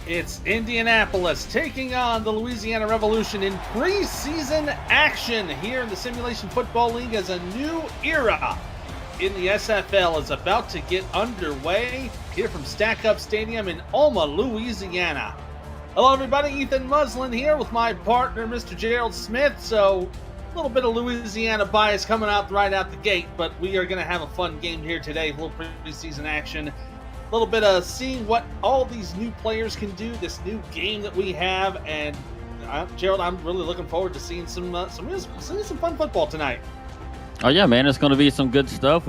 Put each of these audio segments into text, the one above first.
It's Indianapolis taking on the Louisiana Revolution in preseason action here in the Simulation Football League as a new era in the SFL is about to get underway here from Stack Up Stadium in Alma, Louisiana. Hello everybody, Ethan Muslin here with my partner, Mr. Gerald Smith. So a little bit of Louisiana bias coming out right out the gate, but we are going to have a fun game here today, a little preseason action. A little bit of seeing what all these new players can do, this new game that we have, and Gerald, I'm really looking forward to seeing some fun football tonight. Oh yeah, man, it's going to be some good stuff.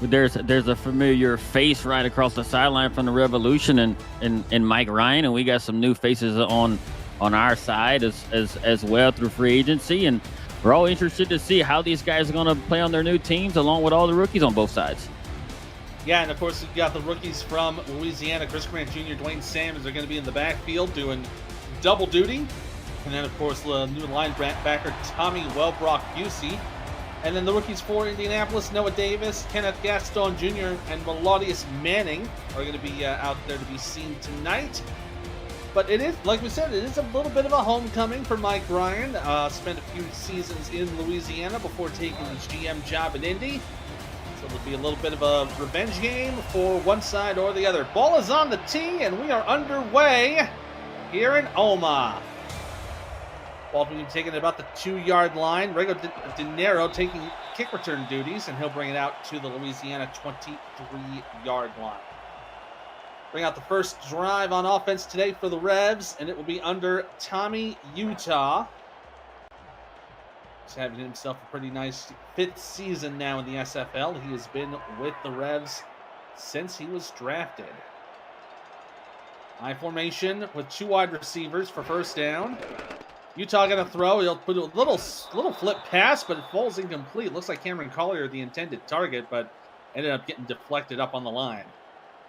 There's a familiar face right across the sideline from the Revolution and Mike Ryan, and we got some new faces on our side as well through free agency, and we're all interested to see how these guys are going to play on their new teams along with all the rookies on both sides. Yeah, and of course, we've got the rookies from Louisiana. Chris Grant Jr., Dwayne Sanders are going to be in the backfield doing double duty. And then, of course, the new linebacker, Tommy Wellbrock-Busey. And then the rookies for Indianapolis, Noah Davis, Kenneth Gaston Jr., and Melodius Manning are going to be out there to be seen tonight. But it is, like we said, it is a little bit of a homecoming for Mike Ryan. Spent a few seasons in Louisiana before taking his GM job in Indy. So it'll be a little bit of a revenge game for one side or the other. Ball is on the tee, and we are underway here in Alma. Ball being taken at about the 2-yard line. Rego De Niro taking kick return duties, and he'll bring it out to the Louisiana 23-yard line. Bring out the first drive on offense today for the Revs, and it will be under Tommy Utah. He's having himself a pretty nice 5th season now in the SFL. He has been with the Revs since he was drafted. I formation with 2 wide receivers for first down. Utah going to throw. He'll put a little flip pass, but it falls incomplete. Looks like Cameron Collier, the intended target, but ended up getting deflected up on the line.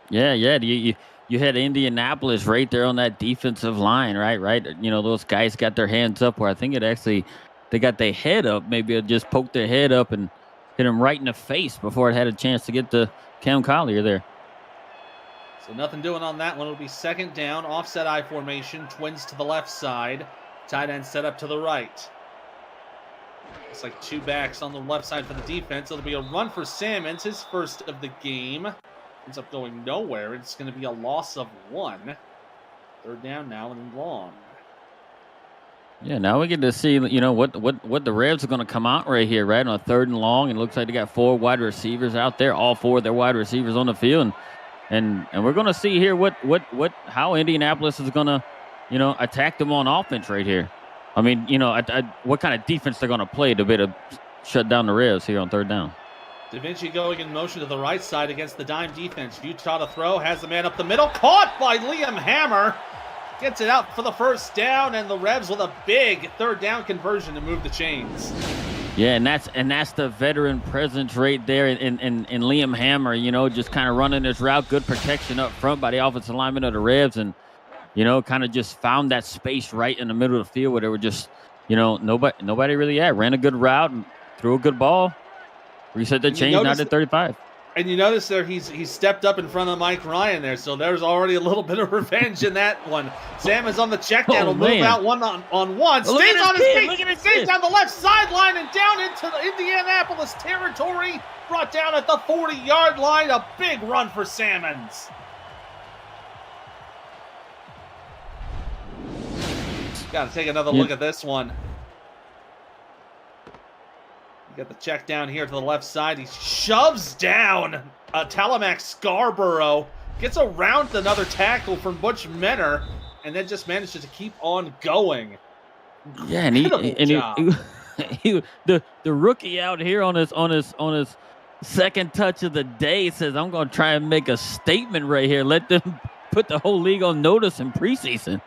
Yeah. You had Indianapolis right there on that defensive line, right? You know, those guys got their hands up where I think they got their head up. Maybe it just poked their head up and hit him right in the face before it had a chance to get to Cam Collier there. So nothing doing on that one. It'll be second down, offset I formation, twins to the left side. Tight end set up to the right. Looks like 2 backs on the left side for the defense. It'll be a run for Salmons, his first of the game. Ends up going nowhere. It's going to be a loss of 1. Third down now and long. Yeah, now we get to see, you know, what the Revs are going to come out right here, right, on a 3rd and long. And it looks like they got 4 wide receivers out there, all 4 of their wide receivers on the field. And we're going to see here how Indianapolis is going to, you know, attack them on offense right here. I mean, you know, what kind of defense they're going to play to be able to shut down the Revs here on 3rd down. Da Vinci going in motion to the right side against the dime defense. Utah to throw, has the man up the middle, caught by Liam Hammer. Gets it out for the first down, and the Revs with a big 3rd down conversion to move the chains. Yeah, and that's the veteran presence right there in Liam Hammer, you know, just kind of running this route, good protection up front by the offensive lineman of the Revs, and, you know, kind of just found that space right in the middle of the field where they were just, you know, nobody really ran a good route and threw a good ball. Reset the chains, now to 35. And you notice there he's stepped up in front of Mike Ryan there, so there's already a little bit of revenge in that one. Sam is on the check down, will move out one on one, stays on his feet, stays down the left sideline and down into the Indianapolis territory, brought down at the 40-yard line. A big run for Salmons. Got to take another look at this one. You got the check down here to the left side. He shoves down Talamac Scarborough. Gets around another tackle from Butch Menor, and then just manages to keep on going. Yeah, and the rookie out here on his second touch of the day says, "I'm going to try and make a statement right here. Let them put the whole league on notice in preseason."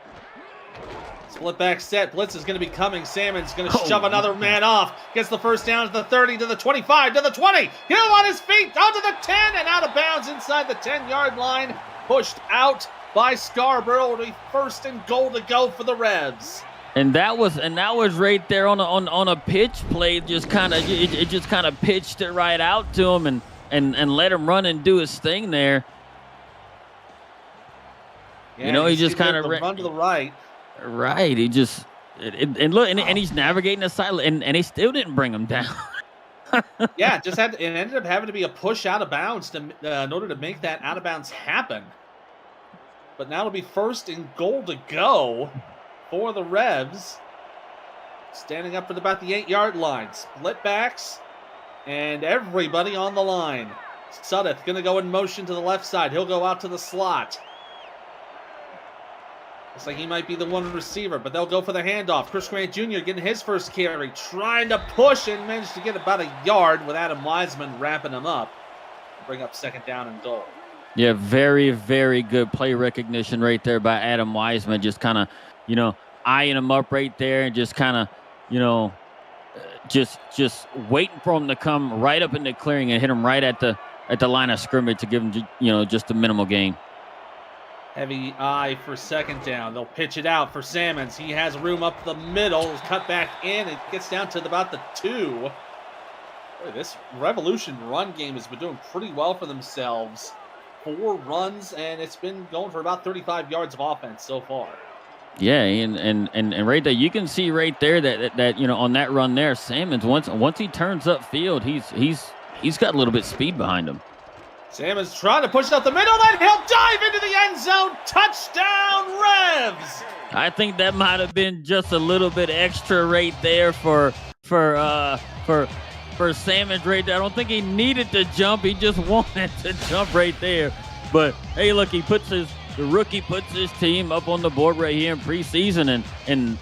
Split back set. Blitz is going to be coming. Salmon's going to shove another man off. Gets the first down to the 30, to the 25, to the 20. Hill on his feet, onto the 10, and out of bounds inside the 10-yard line. Pushed out by Scarborough. It'll be 1st and goal to go for the Revs. And that was right there on a pitch play. Just kind of pitched it right out to him, and let him run and do his thing there. Yeah, You know, he you just see kind of run to the right. right. He just and look, and he's navigating the side, and they still didn't bring him down. Yeah, it ended up having to be a push out of bounds in order to make that out of bounds happen. But now it'll be first and goal to go for the Revs. Standing up for about the 8-yard line. Split backs and everybody on the line. Suddeth going to go in motion to the left side. He'll go out to the slot. Looks like he might be the one receiver, but they'll go for the handoff. Chris Grant Jr. getting his first carry, trying to push and managed to get about a yard with Adam Wiseman wrapping him up. Bring up second down and goal. Yeah, very, very good play recognition right there by Adam Wiseman. Just kind of, you know, eyeing him up right there and just kind of, you know, just waiting for him to come right up in the clearing and hit him right at the line of scrimmage to give him, you know, just a minimal gain. Heavy eye for second down. They'll pitch it out for Salmons. He has room up the middle. Cut back in. It gets down to about the 2. Boy, this Revolution run game has been doing pretty well for themselves. 4 runs, and it's been going for about 35 yards of offense so far. Yeah, and right there, you can see right there that you know, on that run there, Salmons, once he turns upfield, he's got a little bit speed behind him. Salmons trying to push it up the middle, then he'll dive into the end zone. Touchdown, Revs! I think that might have been just a little bit extra right there for Salmons right there. I don't think he needed to jump. He just wanted to jump right there. But hey, look, the rookie puts his team up on the board right here in preseason, and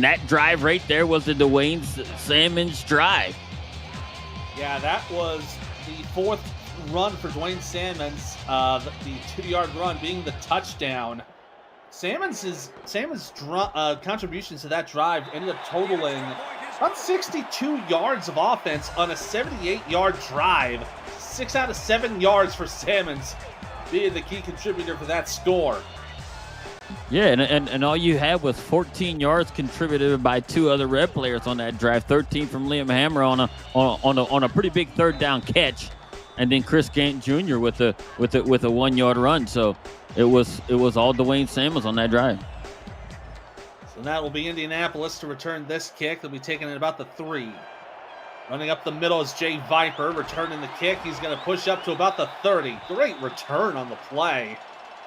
that drive right there was the Dwayne Salmons drive. Yeah, that was the 4th run for Dwayne Salmons, the 2-yard run being the touchdown. Salmons' contributions to that drive ended up totaling about 62 yards of offense on a 78-yard drive. 6 out of 7 yards for Salmons being the key contributor for that score. Yeah, and all you had was 14 yards contributed by 2 other Red players on that drive. 13 from Liam Hammer on a pretty big 3rd down catch, and then Chris Gant Jr. with a 1-yard run. So it was all Dwayne Salmons on that drive. So that will be Indianapolis to return this kick. They'll be taking it about the 3. Running up the middle is Jay Viper, returning the kick. He's going to push up to about the 30. Great return on the play.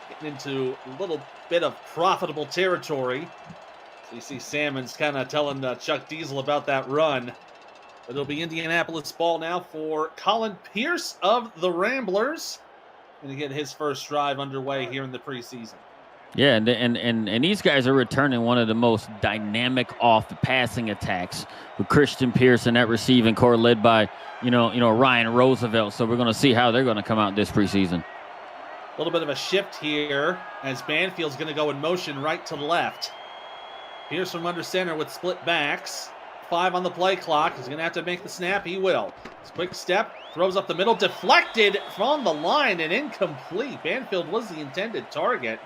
Getting into a little bit of profitable territory. So you see Salmons kind of telling Chuck Diesel about that run. But it'll be Indianapolis ball now for Colin Pierce of the Ramblers. Going to get his first drive underway here in the preseason. Yeah, and these guys are returning one of the most dynamic off-passing attacks with Christian Pierce and that receiving core led by, you know Ryan Roosevelt. So we're going to see how they're going to come out this preseason. A little bit of a shift here as Banfield's going to go in motion right to left. Pierce from under center with split backs. 5 on the play clock. He's going to have to make the snap. He will. Quick step, throws up the middle, deflected from the line and incomplete. Banfield was the intended target.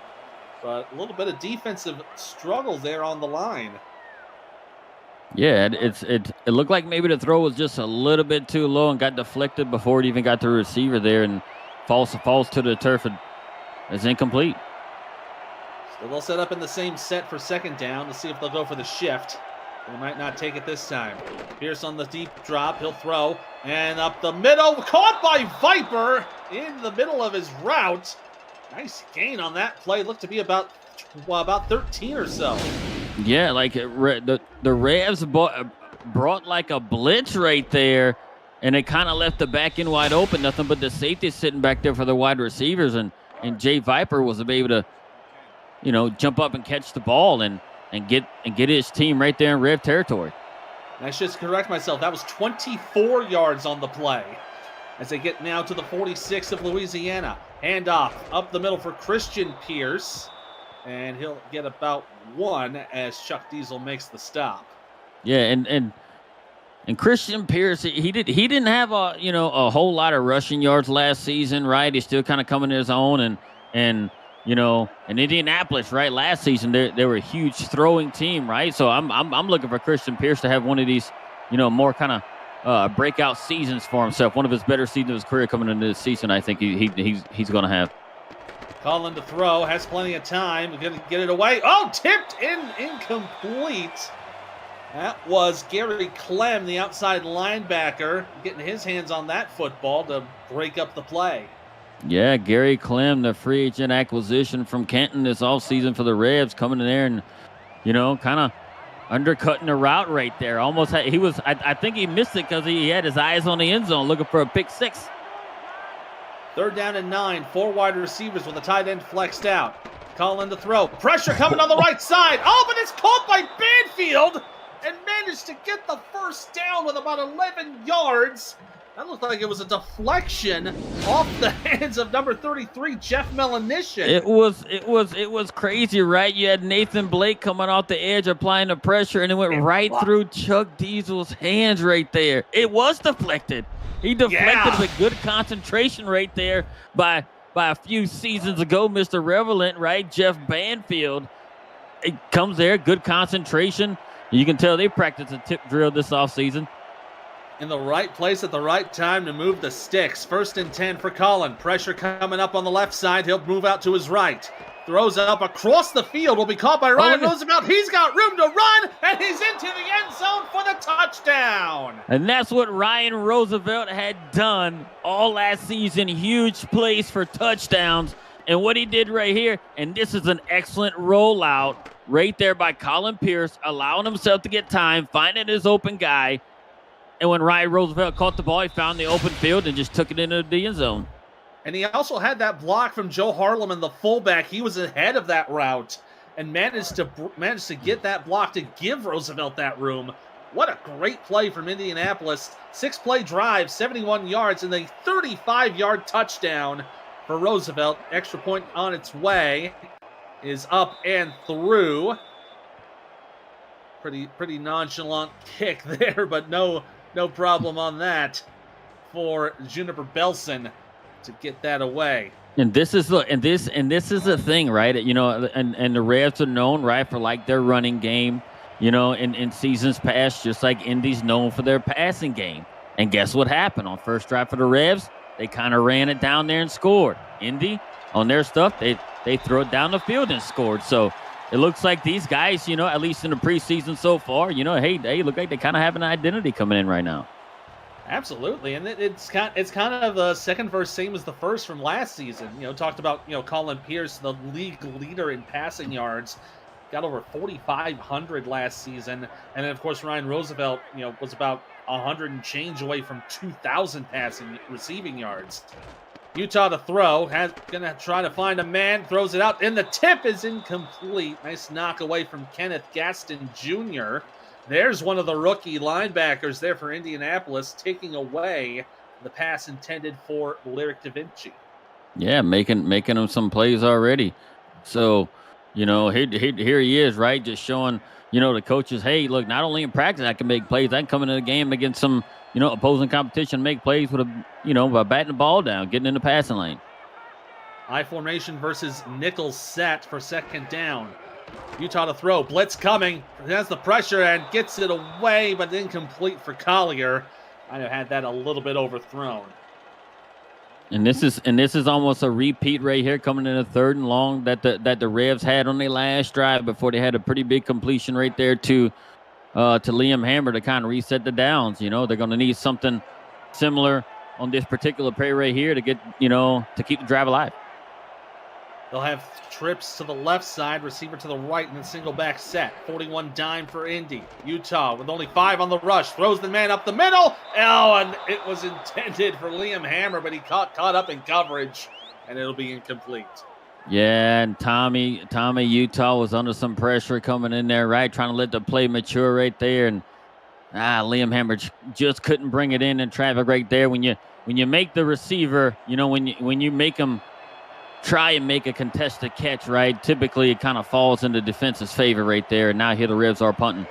But a little bit of defensive struggles there on the line. Yeah, it looked like maybe the throw was just a little bit too low and got deflected before it even got to the receiver there, and falls to the turf and is incomplete. So they'll set up in the same set for second down to see if they'll go for the shift. They might not take it this time. Pierce on the deep drop. He'll throw. And up the middle. Caught by Viper in the middle of his route. Nice gain on that play. Looked to be about 13 or so. Yeah, like the Revs brought like a blitz right there, and it kind of left the back end wide open. Nothing but the safety sitting back there for the wide receivers, and Jay Viper was able to, jump up and catch the ball and get his team right there in Rev territory. I should correct myself. That was 24 yards on the play. As they get now to the 46 of Louisiana. Handoff up the middle for Christian Pierce. And he'll get about 1 as Chuck Diesel makes the stop. Yeah, and Christian Pierce, he didn't have a whole lot of rushing yards last season, right? He's still kind of coming to his own, and in Indianapolis, right? Last season they were a huge throwing team, right? So I'm looking for Christian Pierce to have one of these, more kind of breakout seasons for himself. One of his better seasons of his career coming into this season, I think he's going to have. Colin to throw, has plenty of time. We're going to get it away. Oh, tipped in, incomplete. That was Gary Clem, the outside linebacker, getting his hands on that football to break up the play. Yeah, Gary Clem, the free agent acquisition from Canton this offseason for the Revs, coming in there and, kind of undercutting the route right there. Almost, I think he missed it because he had his eyes on the end zone looking for a pick six. 3rd down and 9, 4 wide receivers with the tight end flexed out. Colin to throw. Pressure coming on the right side. Oh, but it's caught by Banfield and managed to get the first down with about 11 yards. That looked like it was a deflection off the hands of number 33, Jeff Melanishin. It was crazy, right? You had Nathan Blake coming off the edge, applying the pressure, and it went right through Chuck Diesel's hands right there. It was deflected. He deflected with good concentration right there by a few seasons ago, Mr. Revelant, right? Jeff Banfield. It comes there, good concentration. You can tell they practiced a tip drill this offseason. In the right place at the right time to move the sticks. 1st and 10 for Colin. Pressure coming up on the left side. He'll move out to his right. Throws it up across the field. Will be caught by Ryan Roosevelt. He's got room to run, and he's into the end zone for the touchdown. And that's what Ryan Roosevelt had done all last season. Huge plays for touchdowns. And what he did right here, and this is an excellent rollout right there by Colin Pierce, allowing himself to get time, finding his open guy. And when Ryan Roosevelt caught the ball, he found the open field and just took it into the end zone. And he also had that block from Joe Harleman, the fullback. He was ahead of that route and managed to get that block to give Roosevelt that room. What a great play from Indianapolis. 6-play drive, 71 yards, and a 35-yard touchdown for Roosevelt. Extra point on its way is up and through. Pretty nonchalant kick there, but no problem on that for Juniper Belson to get that away. And this is the thing, right? And the Revs are known, right, for like their running game, in seasons past, just like Indy's known for their passing game. And guess what happened on first drive for the Revs? They kind of ran it down there and scored. Indy, on their stuff, they threw it down the field and scored. So it looks like these guys, at least in the preseason so far, hey, look like they kind of have an identity coming in right now. Absolutely, and it's kind of the second verse, same as the first from last season. Talked about Colin Pierce, the league leader in passing yards, got over 4,500 last season, and then of course Ryan Roosevelt, was about 100 and change away from 2,000 receiving yards. Utah to throw, gonna try to find a man, throws it out, and the tip is incomplete. Nice knock away from Kenneth Gaston Jr. There's one of the rookie linebackers there for Indianapolis, taking away the pass intended for Lyric Da Vinci. Yeah, making him some plays already. So, here he is, right? Just showing, the coaches, hey, look, not only in practice I can make plays, I can come into the game against some, opposing competition, make plays with by batting the ball down, getting in the passing lane. I formation versus nickel set for 2nd down. Utah to throw, blitz coming, has the pressure and gets it away, but incomplete for Collier. I have had that a little bit overthrown. And this is almost a repeat right here, coming in a 3rd and long that the Revs had on their last drive before they had a pretty big completion right there to Liam Hammer to kind of reset the downs. They're going to need something similar on this particular play right here to get to keep the drive alive. They'll have trips to the left side, receiver to the right, and then single back set. 41 dime for Indy. Utah with only 5 on the rush. Throws the man up the middle. Oh, and it was intended for Liam Hammer, but he caught up in coverage, and it'll be incomplete. Yeah, and Tommy Utah was under some pressure coming in there, right? Trying to let the play mature right there. And Liam Hammer just couldn't bring it in traffic right there. When you make the receiver, when you make him try and make a contested catch, right? Typically, it kind of falls into defense's favor right there. And now here the Revs are punting.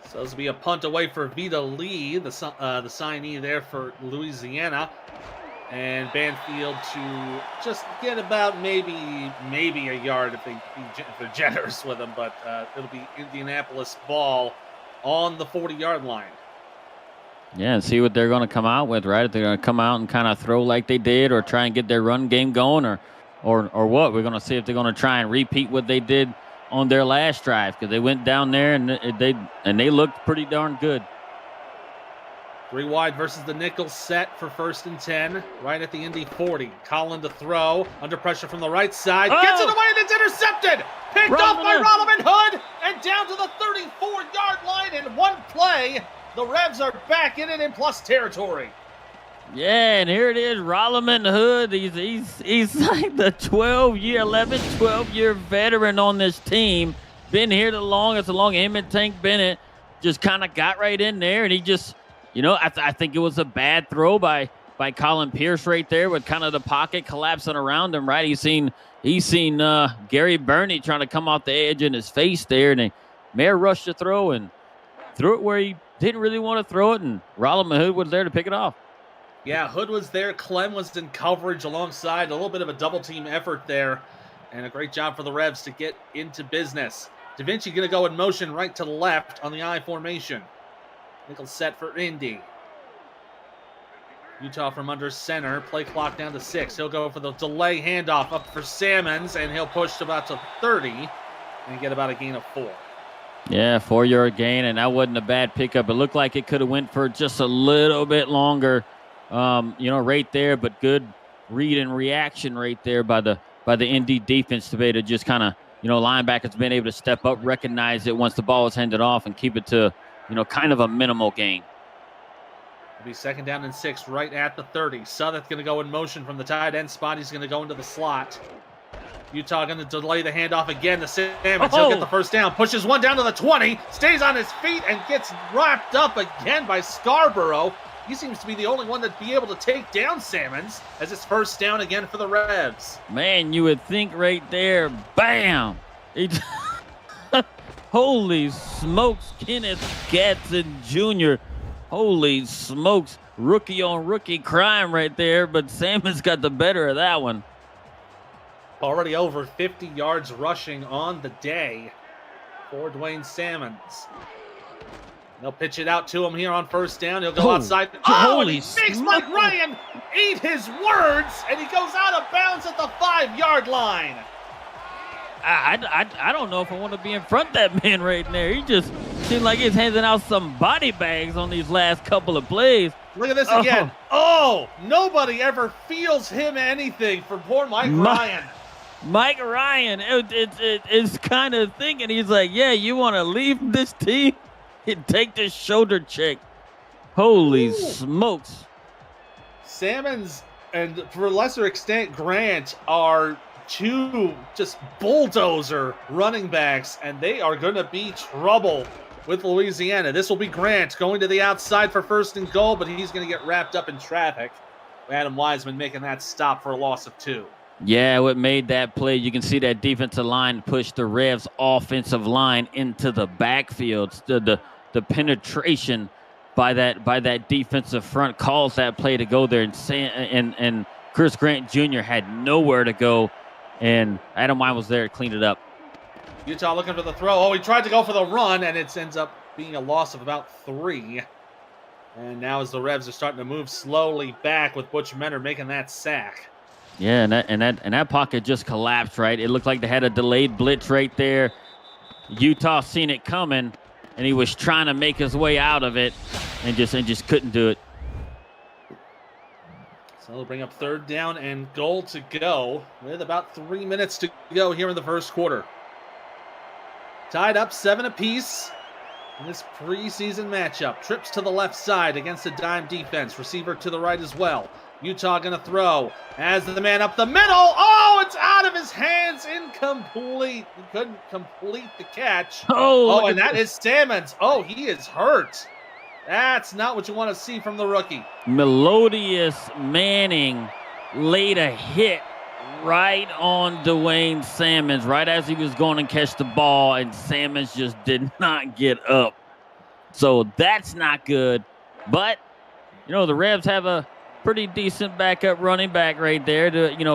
So this will be a punt away for Vita Lee, the signee there for Louisiana. And Banfield to just get about maybe a yard if they're generous with them. But it'll be Indianapolis ball on the 40-yard line. Yeah, and see what they're going to come out with, right? If they're going to come out and kind of throw like they did or try and get their run game going, or or what? We're going to see if they're going to try and repeat what they did on their last drive, because they went down there and they looked pretty darn good. 3 wide versus the nickel set for 1st and 10, right at the Indy 40. Collin to throw, under pressure from the right side. Gets it away and it's intercepted! Picked off by Rolliman Hood and down to the 34-yard line in one play. The Revs are back in it in plus territory. Yeah, and here it is, Rolliman Hood. He's like the 12-year veteran on this team. Been here the longest, along him and Tank Bennett. Just kind of got right in there, and he just, I think it was a bad throw by Colin Pierce right there, with kind of the pocket collapsing around him, right? He's seen Gary Burney trying to come off the edge in his face there, and Mayer rushed the throw and threw it where he didn't really want to throw it, and Rolliman Hood was there to pick it off. Yeah, Hood was there. Clem was in coverage alongside. A little bit of a double-team effort there, and a great job for the Revs to get into business. Da Vinci going to go in motion right to left on the I formation. Nickel set for Indy. Utah from under center. Play clock down to 6. He'll go for the delay handoff up for Salmons, and he'll push to about to 30 and get about a gain of 4. Yeah, 4-yard gain, and that wasn't a bad pickup. It looked like it could have went for just a little bit longer, right there, but good read and reaction right there by the Indy defense to be able to just kind of, linebackers been able to step up, recognize it once the ball is handed off, and keep it to, kind of a minimal gain. It'll be 2nd down and 6 right at the 30. Southeth going to go in motion from the tight end spot. He's going to go into the slot. Utah going to delay the handoff again to Salmons. He'll get the 1st down. Pushes one down to the 20. Stays on his feet and gets wrapped up again by Scarborough. He seems to be the only one that'd be able to take down Salmons as it's 1st down again for the Revs. Man, you would think right there, bam! Holy smokes, Kenneth Gadsden Jr. Holy smokes, rookie on rookie crime right there, but Salmons got the better of that one. Already over 50 yards rushing on the day for Dwayne Salmons. They'll pitch it out to him here on 1st down. He'll go outside. And he makes Mike Ryan eat his words, and he goes out of bounds at the 5-yard line. I don't know if I want to be in front of that man right there. He just seemed like he's handing out some body bags on these last couple of plays. Look at this again. Oh, nobody ever feels him anything for poor Mike Ryan. Mike Ryan is kind of thinking, he's like, yeah, you want to leave this team? Take this shoulder check. Holy smokes. Salmons and, for a lesser extent, Grant are 2 just bulldozer running backs, and they are going to be trouble with Louisiana. This will be Grant going to the outside for 1st and goal, but he's going to get wrapped up in traffic. Adam Wiseman making that stop for a loss of 2. Yeah, what made that play, you can see that defensive line push the Revs offensive line into the backfield. The penetration by that defensive front calls that play to go there, and Chris Grant Jr. had nowhere to go, and Adam Wine was there to clean it up. Utah looking for the throw. Oh, he tried to go for the run, and it ends up being a loss of about 3. And now as the Revs are starting to move slowly back with Butch Mentor making that sack. Yeah, and that pocket just collapsed, right? It looked like they had a delayed blitz right there. Utah seen it coming, and he was trying to make his way out of it and just couldn't do it. So they'll bring up 3rd down and goal to go with about 3 minutes to go here in the 1st quarter. Tied up 7 apiece in this preseason matchup. Trips to the left side against a dime defense. Receiver to the right as well. Utah going to throw as the man up the middle. Oh, it's out of his hands. Incomplete. He couldn't complete the catch. Oh, and that is Salmons. Oh, he is hurt. That's not what you want to see from the rookie. Melodious Manning laid a hit right on Dwayne Salmons right as he was going to catch the ball, and Salmons just did not get up. So that's not good. But, the Revs have a pretty decent backup running back right there.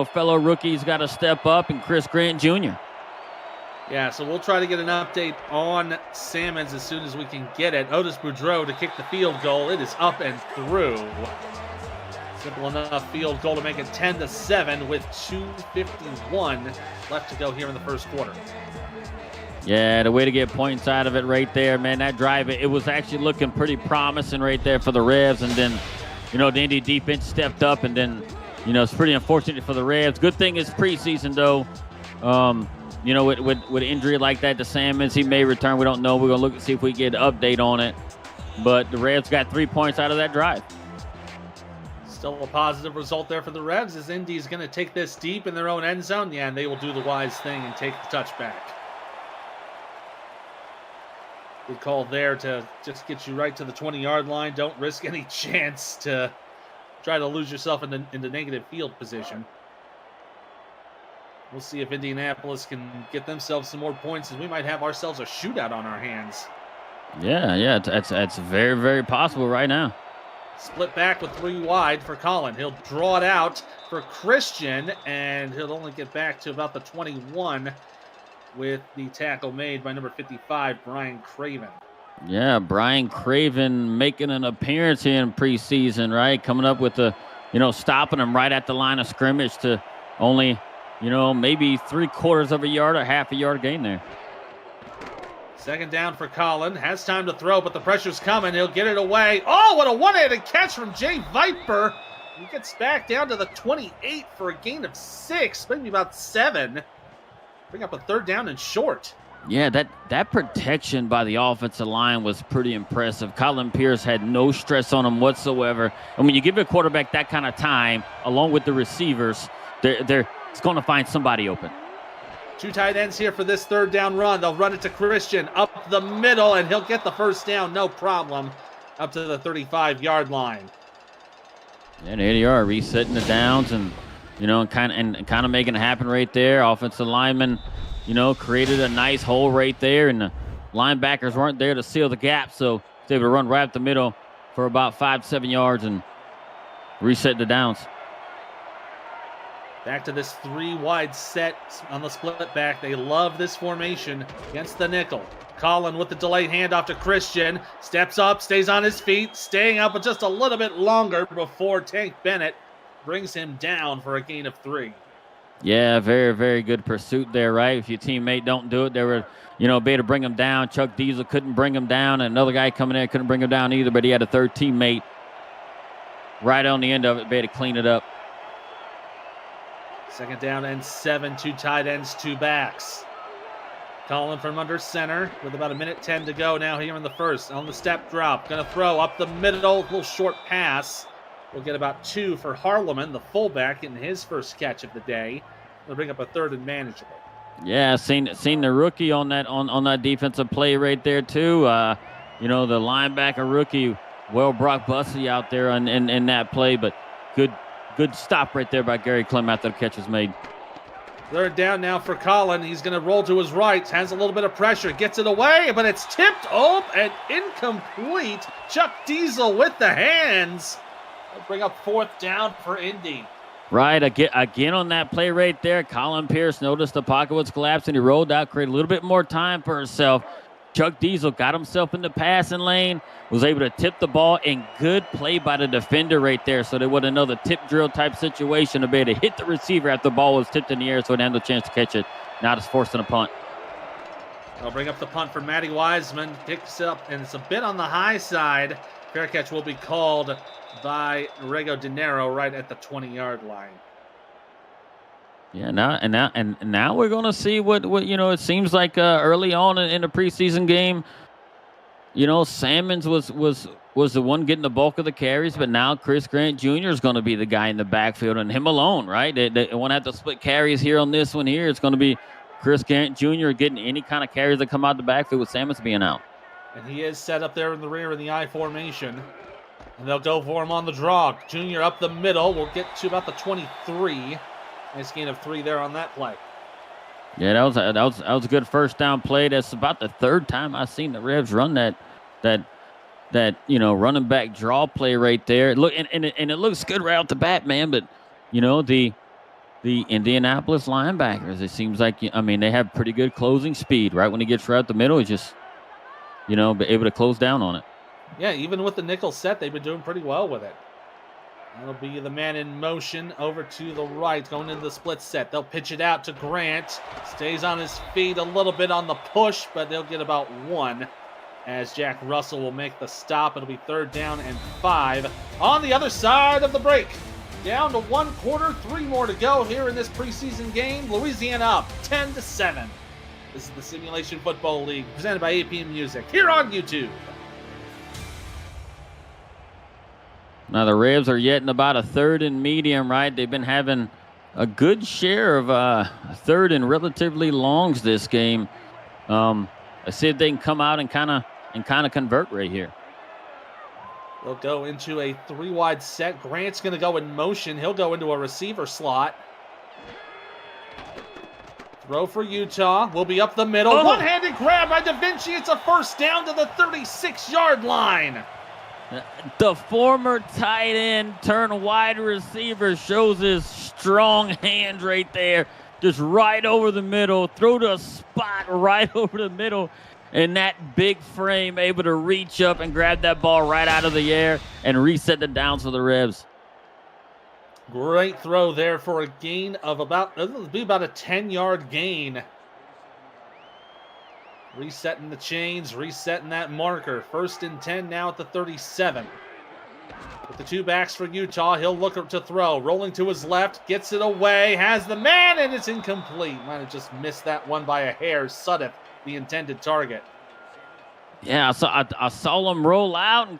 Fellow rookies got to step up, and Chris Grant Jr. Yeah, so we'll try to get an update on Salmons as soon as we can get it. Otis Boudreau to kick the field goal. It is up and through. Simple enough field goal to make it 10-7 with 2:51 left to go here in the first quarter. Yeah, the way to get points out of it right there, man. That drive, it was actually looking pretty promising right there for the Revs. And then, the Indy defense stepped up, and then, it's pretty unfortunate for the Revs. Good thing is preseason, though. With injury like that to Salmons, he may return. We don't know. We're going to look and see if we get an update on it. But the Revs got 3 points out of that drive. Still a positive result there for the Revs, as Indy's going to take this deep in their own end zone. Yeah, and they will do the wise thing and take the touchback. Good call there to just get you right to the 20-yard line. Don't risk any chance to try to lose yourself into negative field position. We'll see if Indianapolis can get themselves some more points, as we might have ourselves a shootout on our hands. Yeah, that's very, very possible right now. Split back with 3 wide for Colin. He'll draw it out for Christian, and he'll only get back to about the 21 with the tackle made by number 55, Brian Craven. Yeah, Brian Craven making an appearance here in preseason, right? Coming up with stopping him right at the line of scrimmage to only, maybe 3/4 of a yard or half a yard gain there. Second down for Colin. Has time to throw, but the pressure's coming. He'll get it away. Oh, what a one-handed catch from Jay Viper. He gets back down to the 28 for a gain of 6, maybe about 7. Bring up a third down and short. Yeah, that protection by the offensive line was pretty impressive. Colin Pierce had no stress on him whatsoever. And when you give a quarterback that kind of time, along with the receivers, it's going to find somebody open. 2 tight ends here for this third down run. They'll run it to Christian up the middle, and he'll get the first down, no problem, up to the 35-yard line. Yeah, there they are, resetting the downs and kind of making it happen right there. Offensive lineman, created a nice hole right there, and the linebackers weren't there to seal the gap, so they able to run right up the middle for about 5-7 yards and reset the downs. Back to this 3 wide set on the split back. They love this formation against the nickel. Colin with the delayed handoff to Christian. Steps up, stays on his feet, staying up just a little bit longer before Tank Bennett brings him down for a gain of 3. Yeah, very, very good pursuit there, right? If your teammate don't do it, they were, be able to bring him down. Chuck Diesel couldn't bring him down, and another guy coming in couldn't bring him down either, but he had a third teammate right on the end of it, be able to clean it up. Second down and 7, 2 tight ends, 2 backs. Colin from under center with about 1:10 to go now here in the first. On the step drop, going to throw up the middle, little short pass. We'll get about 2 for Harleman, the fullback, getting his first catch of the day. They'll bring up a third and manageable. Yeah, seen the rookie on that defensive play right there too. The linebacker rookie, Brock Bussey out there in that play, but good stop right there by Gary Clem after the catch was made. Third down now for Colin. He's going to roll to his right. Has a little bit of pressure. Gets it away, but it's tipped up and incomplete. Chuck Diesel with the hands. They'll bring up 4th down for Indy. Right, again on that play right there, Colin Pierce noticed the pocket was collapsing. He rolled out, created a little bit more time for himself. Chuck Diesel got himself in the passing lane, was able to tip the ball, and good play by the defender right there. So there was another tip drill type situation to be able to hit the receiver after the ball was tipped in the air so it had no chance to catch it. Now it's forcing a punt. They'll bring up the punt for Matty Wiseman. Picks up, and it's a bit on the high side. Fair catch will be called by Rego De Niro right at the 20-yard line. Yeah, now we're gonna see what it seems like early on in the preseason game. Salmons was the one getting the bulk of the carries, but now Chris Grant Jr. is going to be the guy in the backfield, and him alone, right? They won't have to split carries here on this one here. It's going to be Chris Grant Jr. getting any kind of carries that come out the backfield with Salmons being out. And he is set up there in the rear in the I formation. And they'll go for him on the draw. Jr. up the middle. We'll get to about the 23. Nice gain of 3 there on that play. Yeah, that was a good first down play. That's about the 3rd time I've seen the Revs run that running back draw play right there. Look, and it looks good right off the bat, man. But the Indianapolis linebackers, it seems like they have pretty good closing speed. Right when he gets right up the middle, he's just be able to close down on it. Yeah, even with the nickel set, they've been doing pretty well with it. That'll be the man in motion over to the right, going into the split set. They'll pitch it out to Grant. Stays on his feet a little bit on the push, but they'll get about one as Jack Russell will make the stop. It'll be 3rd down and 5 on the other side of the break. Down to 1 quarter, 3 more to go here in this preseason game. Louisiana up 10-7. This is the Simulation Football League presented by APM Music here on YouTube. Now the Rebs are yet in about a 3rd and medium, right? They've been having a good share of 3rd and relatively longs this game. Let's see if they can come out and kind of convert right here. They'll go into a 3-wide set. Grant's going to go in motion. He'll go into a receiver slot. Throw for Utah. Will be up the middle. Oh. One-handed grab by Da Vinci. It's a 1st down to the 36-yard line. The former tight end turned wide receiver shows his strong hands right there. Just right over the middle. Throw to a spot right over the middle. And that big frame able to reach up and grab that ball right out of the air and reset the downs for the Rebs. Great throw there for a gain of it'll be about a 10-yard gain. Resetting the chains, resetting that marker. 1st and 10 now at the 37. With the 2 backs for Utah, he'll look to throw. Rolling to his left, gets it away, has the man, and it's incomplete. Might have just missed that one by a hair. Sudeth, the intended target. Yeah, I saw him roll out and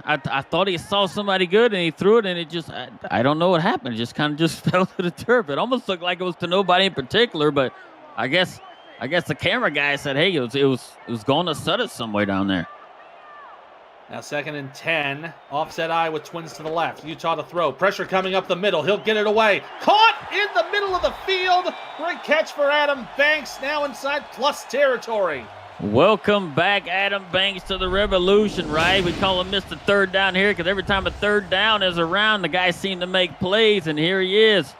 I thought he saw somebody good and he threw it and it just, I don't know what happened. It just kind of just fell to the turf. It almost looked like it was to nobody in particular, but I guess the camera guy said, hey, it was going to Sudeth somewhere down there. Now 2nd and 10. Offset eye with twins to the left. Utah to throw. Pressure coming up the middle. He'll get it away. Caught in the middle of the field. Great catch for Adam Banks. Now inside plus territory. Welcome back, Adam Banks, to the revolution, right? We call him Mr. 3rd down here because every time a 3rd down is around, the guys seem to make plays, and here he is.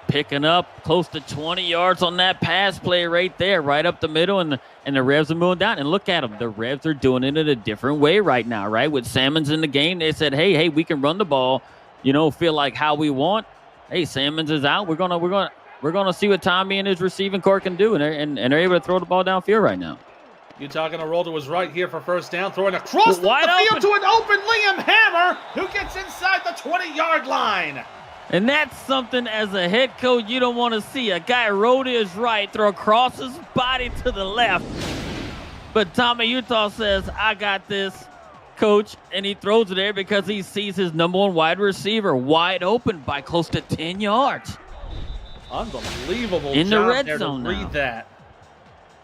Picking up close to 20 yards on that pass play right there, right up the middle, and the Rebs are moving down. And look at them. The Rebs are doing it in a different way right now, right? With Salmons in the game, they said, hey, we can run the ball, feel like how we want. Hey, Salmons is out. We're gonna see what Tommy and his receiving core can do, and they're able to throw the ball downfield right now. Utah going to roll to his right here for 1st down, throwing across the Wide field open to an open Liam Hammer, who gets inside the 20-yard line. And that's something as a head coach you don't want to see. A guy roll to his right, throw across his body to the left. But Tommy Utah says, I got this, coach. And he throws it there because he sees his number 1 wide receiver wide open by close to 10 yards. Unbelievable in the job red there zone to read now. That.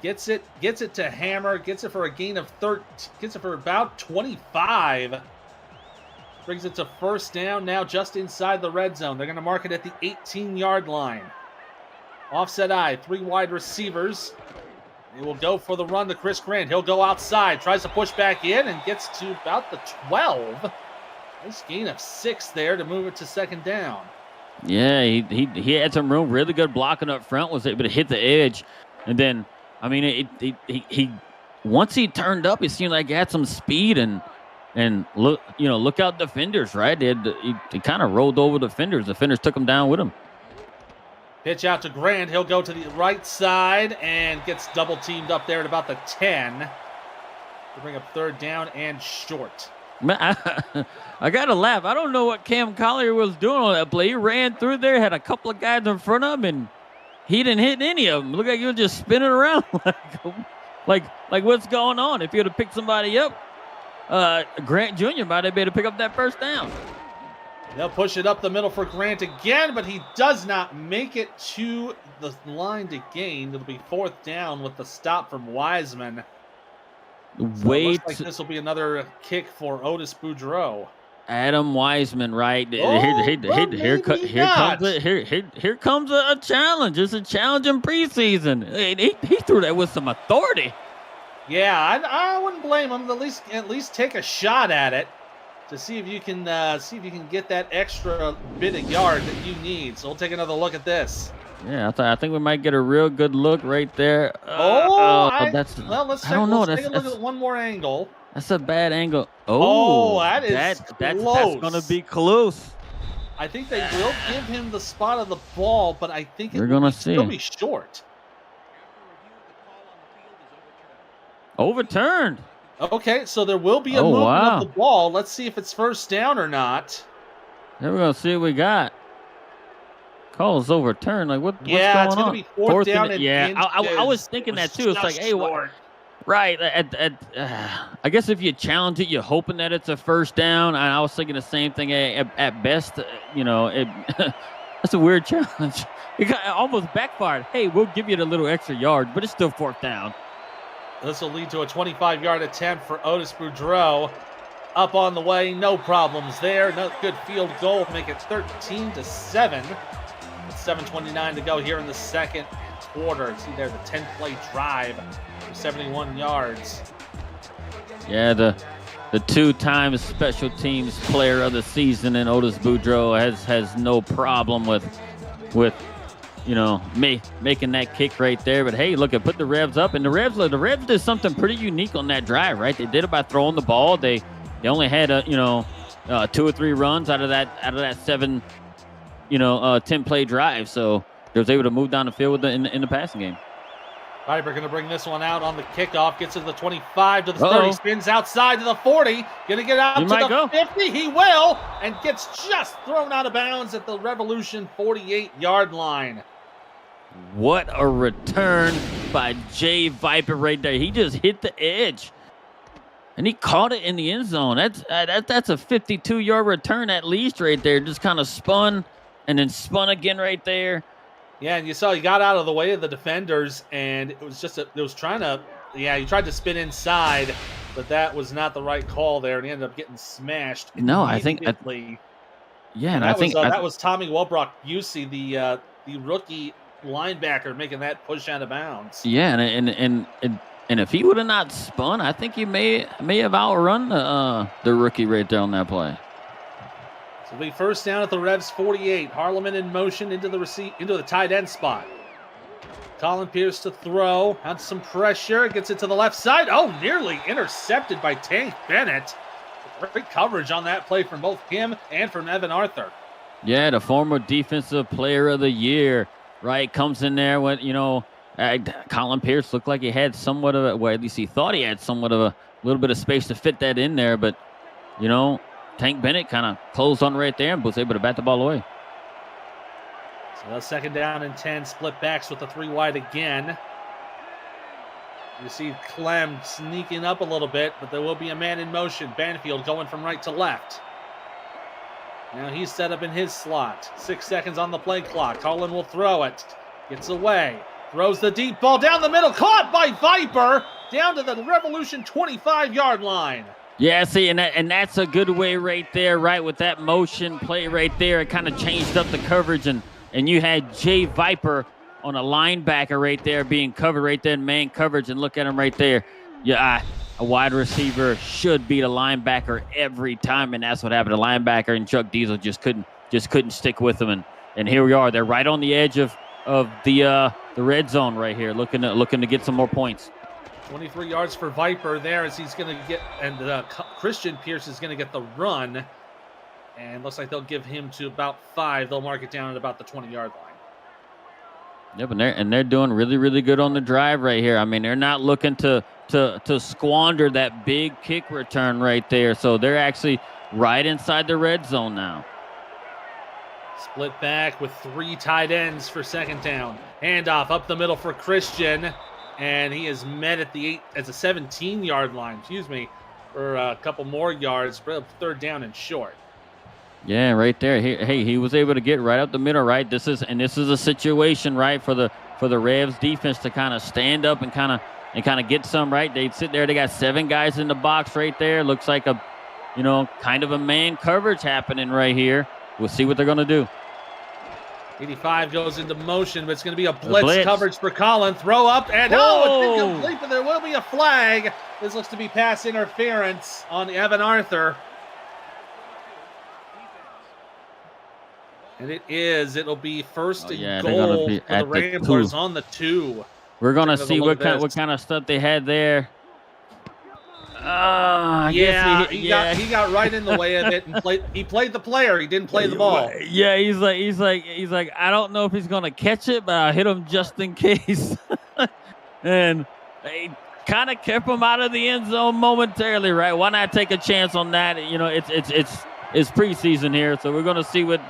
Gets it to Hammer, gets it for a gain of 13, gets it for about 25. Brings it to 1st down, now just inside the red zone. They're going to mark it at the 18-yard line. Offset eye, 3 wide receivers. They will go for the run to Chris Grant. He'll go outside, tries to push back in, and gets to about the 12. Nice gain of 6 there to move it to 2nd down. Yeah, he had some room, really good blocking up front, was able to hit the edge. And then, I mean, he once he turned up, it seemed like he had some speed and look out defenders, right? He kind of rolled over defenders. Defenders took him down with him. Pitch out to Grant. He'll go to the right side and gets double teamed up there at about the 10. To bring up 3rd down and short. Man, I got to laugh. I don't know what Cam Collier was doing on that play. He ran through there, had a couple of guys in front of him, and he didn't hit any of them. Looked like he was just spinning around like what's going on? If he would have picked somebody up, Grant Jr. might have been able to pick up that 1st down. They'll push it up the middle for Grant again, but he does not make it to the line to gain. It'll be 4th down with the stop from Wiseman. Wait, looks like this will be another kick for Otis Boudreaux. Adam Wiseman, right? Oh, Here comes a challenge. It's a challenge in preseason. He threw that with some authority. Yeah, I wouldn't blame him. At least take a shot at it to see if you can get that extra bit of yard that you need. So we'll take another look at this. Yeah, I think we might get a real good look right there. Let's take a look at one more angle. That's a bad angle. That is close. That's going to be close. I think they will give him the spot of the ball, but I think it We're will gonna still see. be short. Overturned. Okay, so there will be a Oh, movement of wow. the ball. Let's see if it's first down or not. Then we're gonna see what we got. Call's overturned. Like what's Yeah, it's going going to on? be fourth down and Yeah, I was inches. It thinking was that too. It's like, just hey, short. right? I guess if you challenge it, you're hoping that it's a first down. And I was thinking the same thing. At best, that's a weird challenge. It almost backfired. Hey, we'll give you the little extra yard, but it's still fourth down. This will lead to a 25-yard attempt for Otis Boudreau. Up on the way, no problems there. No good field goal, make it 13-7. With 7:29 to go here in the second quarter. See there the 10-play drive for 71 yards. Yeah, the two-time special teams player of the season in Otis Boudreau has no problem with making that kick right there. But hey, look, it put the Revs up, and the Revs did something pretty unique on that drive, right? They did it by throwing the ball. They only had 2 or 3 runs out of that 7 10-play drive, so they was able to move down the field in the passing game. Viper going to bring this one out on the kickoff. Gets to the 25, to the 30, spins outside to the 40. Going to get out to the 50. He will, and gets just thrown out of bounds at the Revolution 48-yard line. What a return by Jay Viper right there. He just hit the edge, and he caught it in the end zone. That's a 52-yard return at least right there. Just kind of spun and then spun again right there. Yeah, and you saw he got out of the way of the defenders, and it was just he tried to spin inside, but that was not the right call there, and he ended up getting smashed. No, I think that was Tommy Welbrock-Busey, the rookie linebacker, making that push out of bounds. Yeah, and if he would have not spun, I think he may have outrun the rookie right there on that play. So it'll be first down at the Revs 48. Harleman in motion into the tight end spot. Colin Pierce to throw. Had some pressure. Gets it to the left side. Oh, nearly intercepted by Tank Bennett. Great coverage on that play from both him and from Evan Arthur. Yeah, the former defensive player of the year, right, comes in there with, Colin Pierce looked like he had somewhat of at least he thought he had somewhat of a little bit of space to fit that in there, but, Tank Bennett kind of closed on right there and was able to bat the ball away. So that's second down and 10. Split backs with the 3 wide again. You see Clem sneaking up a little bit, but there will be a man in motion. Banfield going from right to left. Now he's set up in his slot. 6 seconds on the play clock. Colin will throw it. Gets away. Throws the deep ball down the middle. Caught by Viper. Down to the Revolution 25-yard line. Yeah, see, and that's a good way right there, right, with that motion play right there. It kind of changed up the coverage, and you had Jay Viper on a linebacker right there being covered right there in man coverage, and look at him right there. Yeah, a wide receiver should beat a linebacker every time, and that's what happened. The linebacker and Chuck Diesel just couldn't stick with him, and here we are. They're right on the edge of the red zone right here, looking to get some more points. 23 yards for Viper there as he's going to get, and Christian Pierce is going to get the run. And looks like they'll give him to about 5. They'll mark it down at about the 20-yard line. Yep, and they're doing really, really good on the drive right here. I mean, they're not looking to squander that big kick return right there. So they're actually right inside the red zone now. Split back with 3 tight ends for second down. Handoff up the middle for Christian. And he is met at the 17-yard line, for a couple more yards, third down and short. Yeah, right there. He was able to get right up the middle, right? This is a situation, right, for the Revs defense to kind of stand up and kind of get some, right? They sit there. They got 7 guys in the box right there. Looks like kind of a man coverage happening right here. We'll see what they're going to do. 85 goes into motion, but it's going to be a blitz coverage for Colin. Throw up, and it's incomplete, but there will be a flag. This looks to be pass interference on Evan Arthur. And it is. It'll be first and goal for the Ramblers on the 2. We're going to see what kind of stuff they had there. I Yeah, guess he got right in the way of it and played the player. He didn't play the ball. Yeah, he's like, I don't know if he's gonna catch it, but I'll hit him just in case. And they kind of kept him out of the end zone momentarily, right? Why not take a chance on that? You know, it's preseason here, so we're gonna see what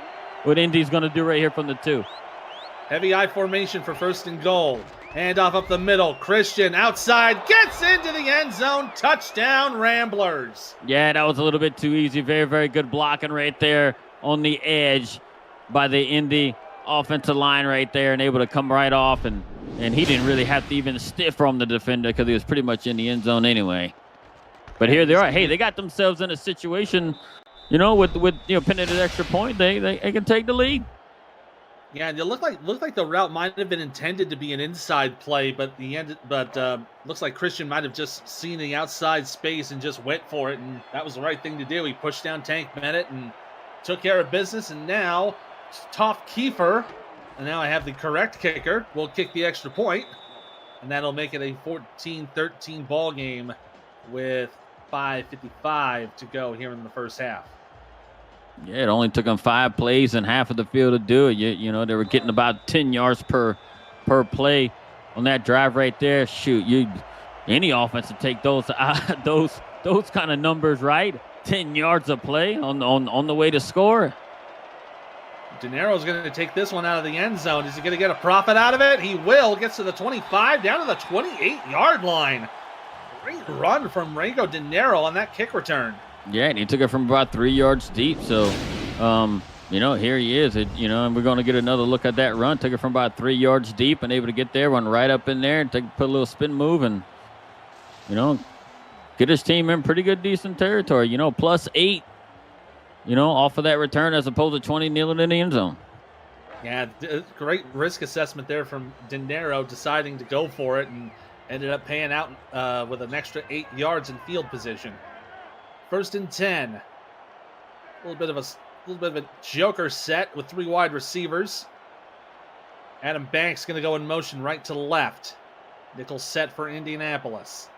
Indy's gonna do right here from the 2. Heavy I formation for 1st and goal. Handoff up the middle. Christian outside gets into the end zone. Touchdown, Ramblers. Yeah, that was a little bit too easy. Very, very good blocking right there on the edge by the Indy offensive line right there, and able to come right off, and he didn't really have to even stiff from the defender because he was pretty much in the end zone anyway. But here they are. Hey, they got themselves in a situation, with pinning an extra point, they can take the lead. Yeah, and it looked like the route might have been intended to be an inside play, but looks like Christian might have just seen the outside space and just went for it, and that was the right thing to do. He pushed down Tank Bennett and took care of business, and now Toph Kiefer, and now I have the correct kicker, will kick the extra point, and that'll make it a 14-13 ball game with 5:55 to go here in the first half. Yeah, it only took them 5 plays and half of the field to do it. You know, they were getting about 10 yards per play on that drive right there. Shoot, any offense to take those kind of numbers, right? 10 yards a play on the way to score. Dinero's going to take this one out of the end zone. Is he going to get a profit out of it? He will. Gets to the 25, down to the 28-yard line. Great run from Rango Dinero on that kick return. Yeah, and he took it from about 3 yards deep. So, here he is. And we're going to get another look at that run. Took it from about 3 yards deep and able to get there, run right up in there and put a little spin move and, get his team in pretty good, decent territory. +8, off of that return as opposed to 20 kneeling in the end zone. Yeah, great risk assessment there from Dinero, deciding to go for it and ended up paying out with an extra 8 yards in field position. 1st and 10. A little bit of a joker set with 3 wide receivers. Adam Banks going to go in motion right to left. Nickel set for Indianapolis.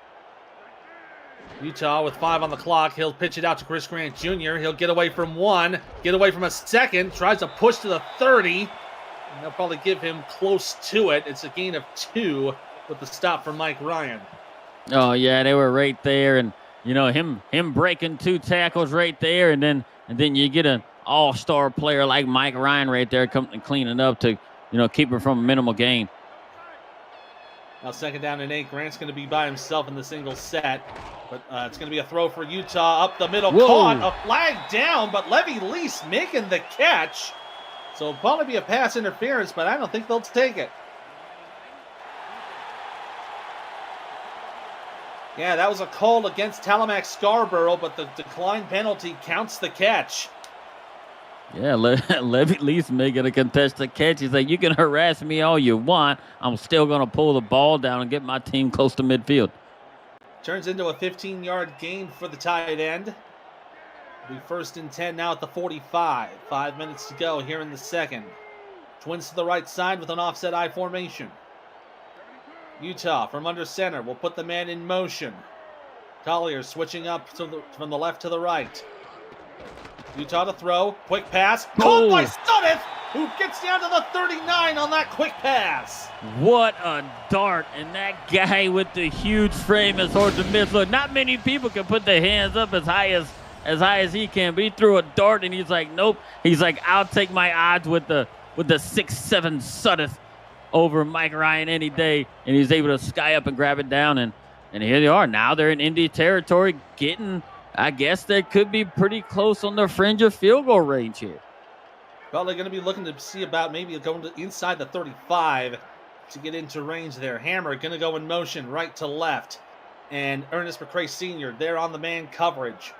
Utah with 5 on the clock. He'll pitch it out to Chris Grant Jr. He'll get away from 1, get away from a 2nd, tries to push to the 30. And they'll probably give him close to it. It's a gain of 2 with the stop from Mike Ryan. Oh yeah, they were right there, and him breaking 2 tackles right there, and then you get an all-star player like Mike Ryan right there coming and cleaning up to keep him from a minimal gain. Now 2nd down and 8. Grant's going to be by himself in the single set, but it's going to be a throw for Utah up the middle. Whoa. Caught, a flag down, but Levy Lease making the catch. So it'll probably be a pass interference, but I don't think they'll take it. Yeah, that was a call against Talamac Scarborough, but the decline penalty counts the catch. Yeah, Levy Lee's making a contested catch. He's like, you can harass me all you want. I'm still going to pull the ball down and get my team close to midfield. Turns into a 15-yard gain for the tight end. It'll be 1st and 10 now at the 45. 5 minutes to go here in the second. Twins to the right side with an offset I formation. Utah from under center will put the man in motion. Collier switching up from the left to the right. Utah to throw. Quick pass. Caught by Studdeth, who gets down to the 39 on that quick pass. What a dart. And that guy with the huge frame is hard to miss. Look, not many people can put their hands up as high as he can. But he threw a dart and he's like, nope. He's like, I'll take my odds with the 6'7" Studdeth over Mike Ryan any day, and he's able to sky up and grab it down, and here they are. Now they're in Indy territory, getting, I guess they could be pretty close on the fringe of field goal range here. Well, they're going to be looking to see about maybe going to inside the 35 to get into range there. Hammer going to go in motion right to left, and Ernest McCray Sr. there on the man coverage.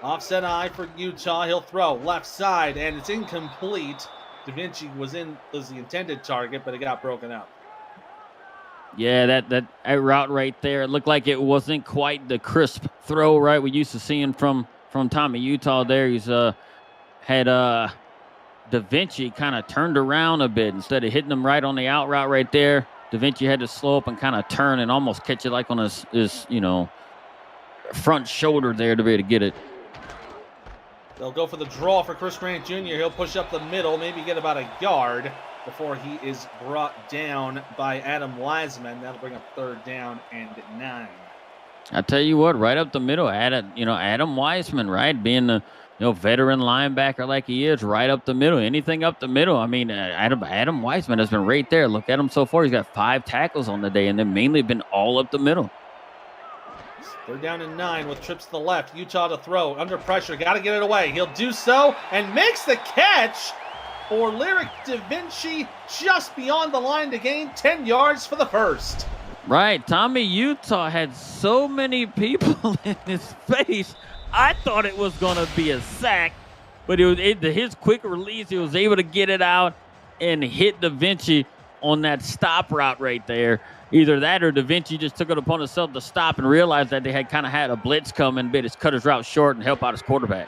Offset I for Utah. He'll throw left side, and it's incomplete. Da Vinci was the intended target, but it got broken up. Yeah, that route right there, it looked like it wasn't quite the crisp throw, right? We used to seeing from Tommy Utah there. He's had Da Vinci kind of turned around a bit. Instead of hitting him right on the out route right there, Da Vinci had to slow up and kind of turn and almost catch it like on his front shoulder there to be able to get it. They'll go for the draw for Chris Grant Jr. He'll push up the middle, maybe get about a yard before he is brought down by Adam Wiseman. That'll bring up 3rd down and 9. I tell you what, right up the middle, Adam Wiseman, right, being the veteran linebacker like he is, right up the middle, anything up the middle. I mean, Adam Wiseman has been right there. Look at him so far. He's got 5 tackles on the day, and they've mainly been all up the middle. 3rd down and 9 with trips to the left. Utah to throw. Under pressure. Got to get it away. He'll do so and makes the catch for Lyric Da Vinci just beyond the line to gain 10 yards for the first. Right. Tommy Utah had so many people in his face. I thought it was going to be a sack, but his quick release, he was able to get it out and hit Da Vinci on that stop route right there. Either that or Da Vinci just took it upon himself to stop and realized that they had kind of had a blitz coming, but just cut his route short and help out his quarterback.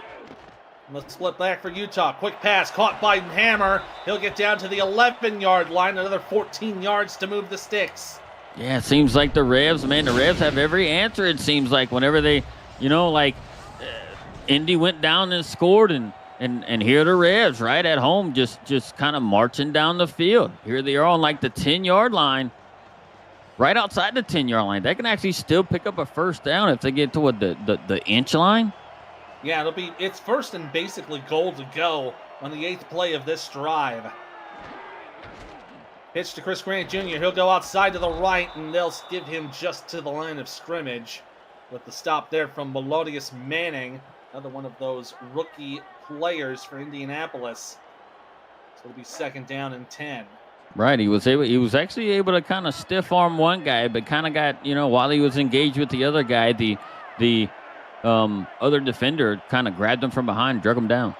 Let's split back for Utah. Quick pass caught by Hammer. He'll get down to the 11-yard line. Another 14 yards to move the sticks. Yeah, it seems like the Revs have every answer, it seems like, whenever they, Indy went down and scored, and here the Revs right at home just kind of marching down the field. Here they are on like the 10-yard line. Right outside the 10-yard line. They can actually still pick up a 1st down if they get to the inch line. Yeah, it's 1st and basically goal to go on the 8th play of this drive. Pitch to Chris Grant Jr. He'll go outside to the right, and they'll give him just to the line of scrimmage with the stop there from Melodius Manning, another one of those rookie players for Indianapolis. So it'll be 2nd down and 10. Right, he was actually able to kind of stiff arm one guy, but kind of got, while he was engaged with the other guy, the other defender kind of grabbed him from behind, drug him down.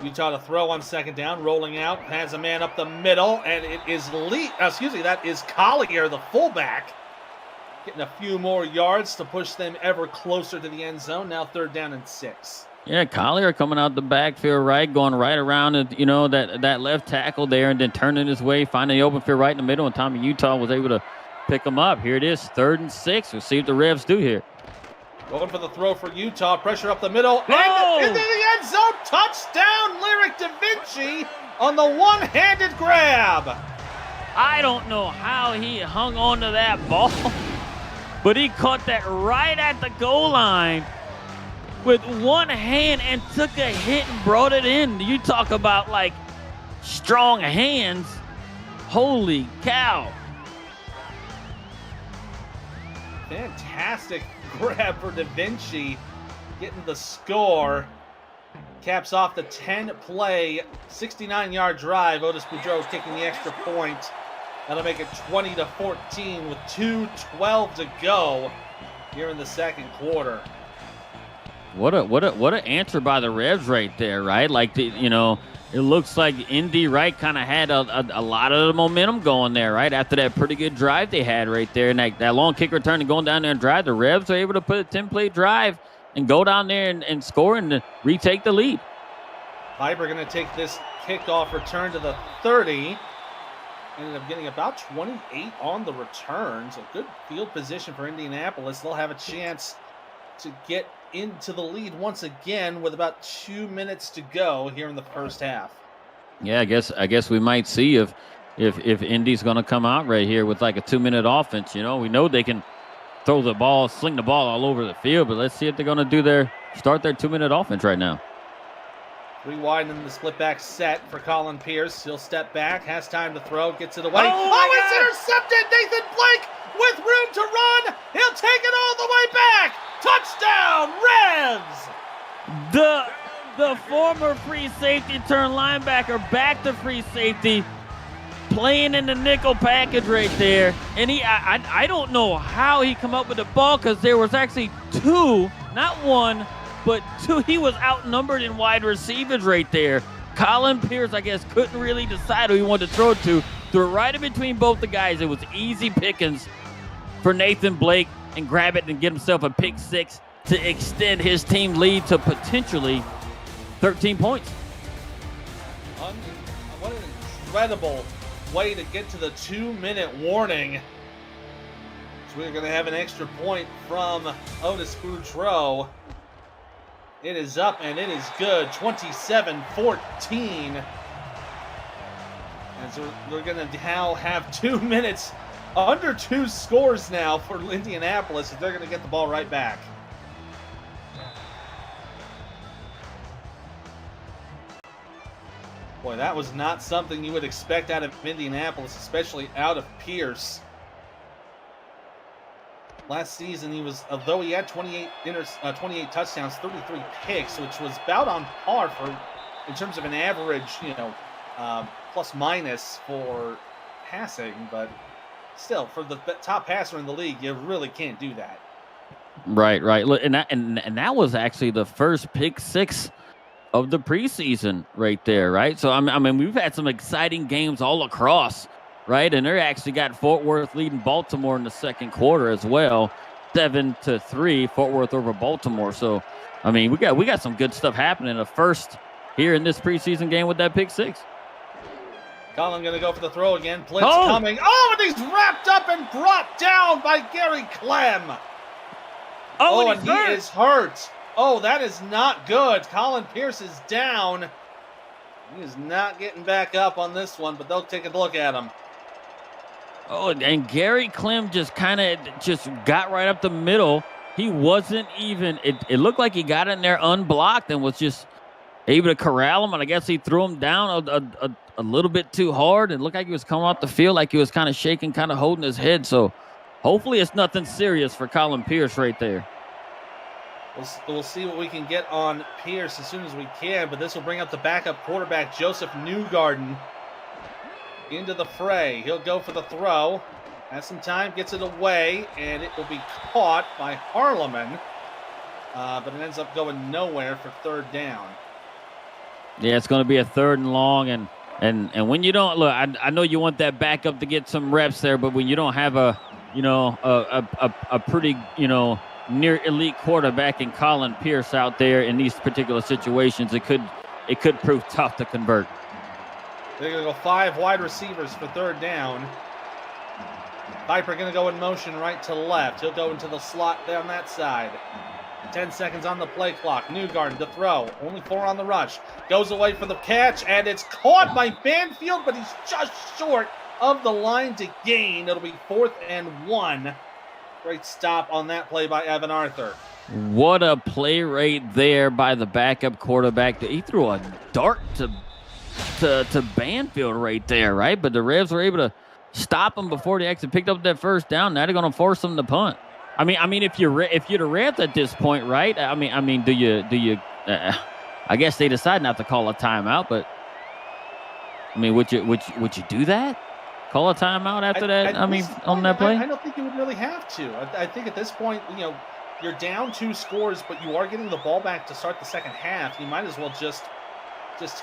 Utah to throw on 2nd down, rolling out, has a man up the middle, and it is that is Collier, the fullback, getting a few more yards to push them ever closer to the end zone. Now 3rd down and 6. Yeah, Collier coming out the backfield, right, going right around, that left tackle there, and then turning his way, finding the open field right in the middle, and Tommy Utah was able to pick him up. Here it is, 3rd and 6. We'll see what the Revs do here. Going for the throw for Utah, pressure up the middle, and into the end zone, touchdown, Lyric Da Vinci on the one-handed grab. I don't know how he hung on to that ball, but he caught that right at the goal line with one hand and took a hit and brought it in. You talk about, strong hands. Holy cow. Fantastic grab for Da Vinci, getting the score. Caps off the 10-play, 69-yard drive. Otis Boudreau kicking the extra point. That'll make it 20-14 with 2:12 to go here in the 2nd quarter. What an answer by the Revs right there, right? It looks like Indy, right, kind of had a lot of the momentum going there, right, after that pretty good drive they had right there. And that long kick return and going down there and drive, the Revs were able to put a 10-play drive and go down there and score and retake the lead. Piper going to take this kickoff return to the 30. Ended up getting about 28 on the return. So good field position for Indianapolis. They'll have a chance to get into the lead once again with about 2 minutes to go here in the first half. Yeah, I guess we might see if Indy's going to come out right here with like a 2-minute offense. We know they can throw the ball, sling the ball all over the field, but let's see if they're going to start their 2-minute offense right now. 3 wide in the split back set for Colin Pierce. He'll step back, has time to throw, gets it away. It's intercepted! Nathan Blake with room to run. He'll take it all the way back. Touchdown, Revs! The former free safety turned linebacker back to free safety, playing in the nickel package right there. And I don't know how he come up with the ball, because there was actually 2, not 1, but 2. He was outnumbered in wide receivers right there. Colin Pierce, I guess, couldn't really decide who he wanted to throw it to. Threw it right in between both the guys. It was easy pickings for Nathan Blake, and grab it and get himself a pick 6 to extend his team lead to potentially 13 points. What an incredible way to get to the 2-minute warning. So we're going to have an extra point from Otis Boudreaux. It is up and it is good, 27-14. And so we're going to now have 2 minutes, under 2 scores now for Indianapolis, if they're going to get the ball right back. Boy, that was not something you would expect out of Indianapolis, especially out of Pierce. Last season, although he had 28 touchdowns, 33 picks, which was about on par in terms of an average, plus minus for passing, but still, for the top passer in the league, you really can't do that. Right. Look, and that was actually the first pick six of the preseason right there, right? So I mean, we've had some exciting games all across, right? And they actually got Fort Worth leading Baltimore in the second quarter as well, 7-3, Fort Worth over Baltimore. So I mean, we got some good stuff happening. The first here in this preseason game with that pick six. Colin going to go for the throw again. Blitz coming. Oh, and he's wrapped up and brought down by Gary Clem. Oh, and he is hurt. Oh, that is not good. Colin Pierce is down. He is not getting back up on this one, but they'll take a look at him. Oh, and Gary Clem just got right up the middle. He wasn't even, it looked like he got in there unblocked and was just able to corral him, and I guess he threw him down a little bit too hard. It looked like he was coming off the field like he was kind of shaking, kind of holding his head. So hopefully it's nothing serious for Colin Pierce right there. We'll see what we can get on Pierce as soon as we can, but this will bring up the backup quarterback, Joseph Newgarden, into the fray. He'll go for the throw. Has some time, gets it away, and it will be caught by Harleman, but it ends up going nowhere for third down. Yeah, it's going to be a 3rd and long, and when you don't look, I know you want that backup to get some reps there, but when you don't have a pretty near elite quarterback in Colin Pierce out there in these particular situations, it could prove tough to convert. They're going to go 5 wide receivers for third down. Viper going to go in motion right to left. He'll go into the slot down that side. 10 seconds on the play clock. Newgarden to throw. Only 4 on the rush. Goes away for the catch, and it's caught by Banfield, but he's just short of the line to gain. It'll be 4th and 1. Great stop on that play by Evan Arthur. What a play right there by the backup quarterback. He threw a dart to Banfield right there, right? But the Revs were able to stop him before they actually picked up that first down. Now they're going to force him to punt. I mean, if you're the Revs at this point, right? I mean, do you? I guess they decide not to call a timeout, but I mean, would you do that? Call a timeout after that? On that play? I don't think you would really have to. I think at this point, you're down 2 scores, but you are getting the ball back to start the second half. You might as well just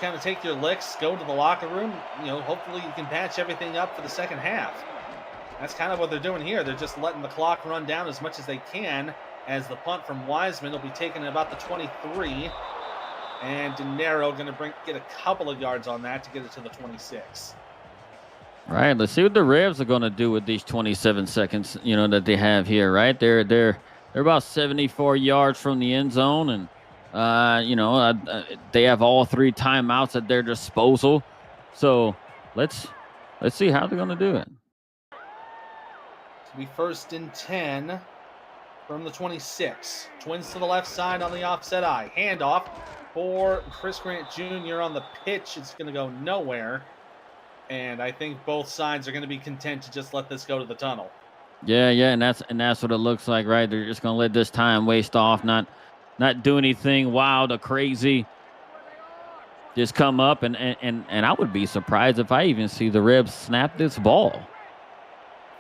kind of take your licks, go to the locker room. Hopefully you can patch everything up for the second half. That's kind of what they're doing here. They're just letting the clock run down as much as they can, as the punt from Wiseman will be taken at about the 23. And De Niro going to get a couple of yards on that to get it to the 26. All right, let's see what the Revs are going to do with these 27 seconds, that they have here, right? They're about 74 yards from the end zone, and they have all 3 timeouts at their disposal. So let's see how they're going to do it. It'll be 1st and 10 from the 26. Twins to the left side on the offset eye. Handoff for Chris Grant Jr. on the pitch. It's going to go nowhere. And I think both sides are going to be content to just let this go to the tunnel. Yeah, and that's what it looks like, right? They're just going to let this time waste off, not do anything wild or crazy. Just come up, and I would be surprised if I even see the Revs snap this ball.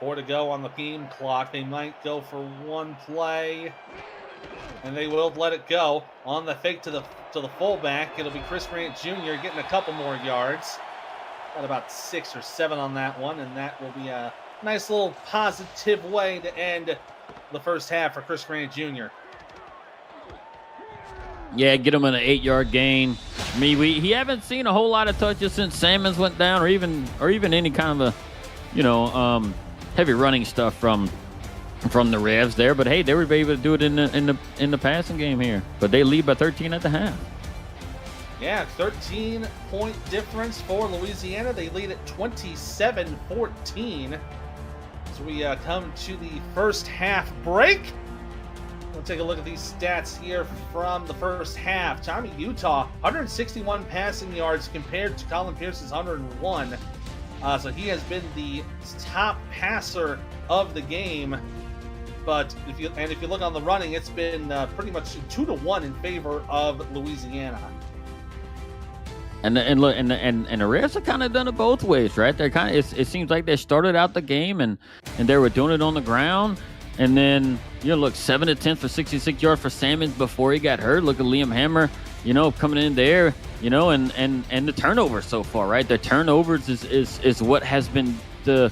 4 to go on the game clock. They might go for 1 play, and they will let it go on the fake to the fullback. It'll be Chris Grant Jr. getting a couple more yards. Got about 6 or 7 on that one, and that will be a nice little positive way to end the first half for Chris Grant Jr. Yeah, get him an 8-yard gain. I mean, he haven't seen a whole lot of touches since Salmons went down, or even any kind of a, heavy running stuff from from the Revs there. But hey, they were able to do it in the passing game here. But they lead by 13 at the half. Yeah, 13-point difference for Louisiana. They lead at 27-14. As we come to the first half break. We'll take a look at these stats here from the first half. Tommy Utah, 161 passing yards compared to Colin Pierce's 101. So he has been the top passer of the game. But if you look on the running, it's been pretty much 2-1 in favor of Louisiana. And the Reds have kind of done it both ways, right? They're kind of it seems like they started out the game and they were doing it on the ground, and then look, 7 of 10 for 66 yards for Salmons before he got hurt. Look at Liam Hammer, coming in there, and the turnovers so far, right? The turnovers is what has been the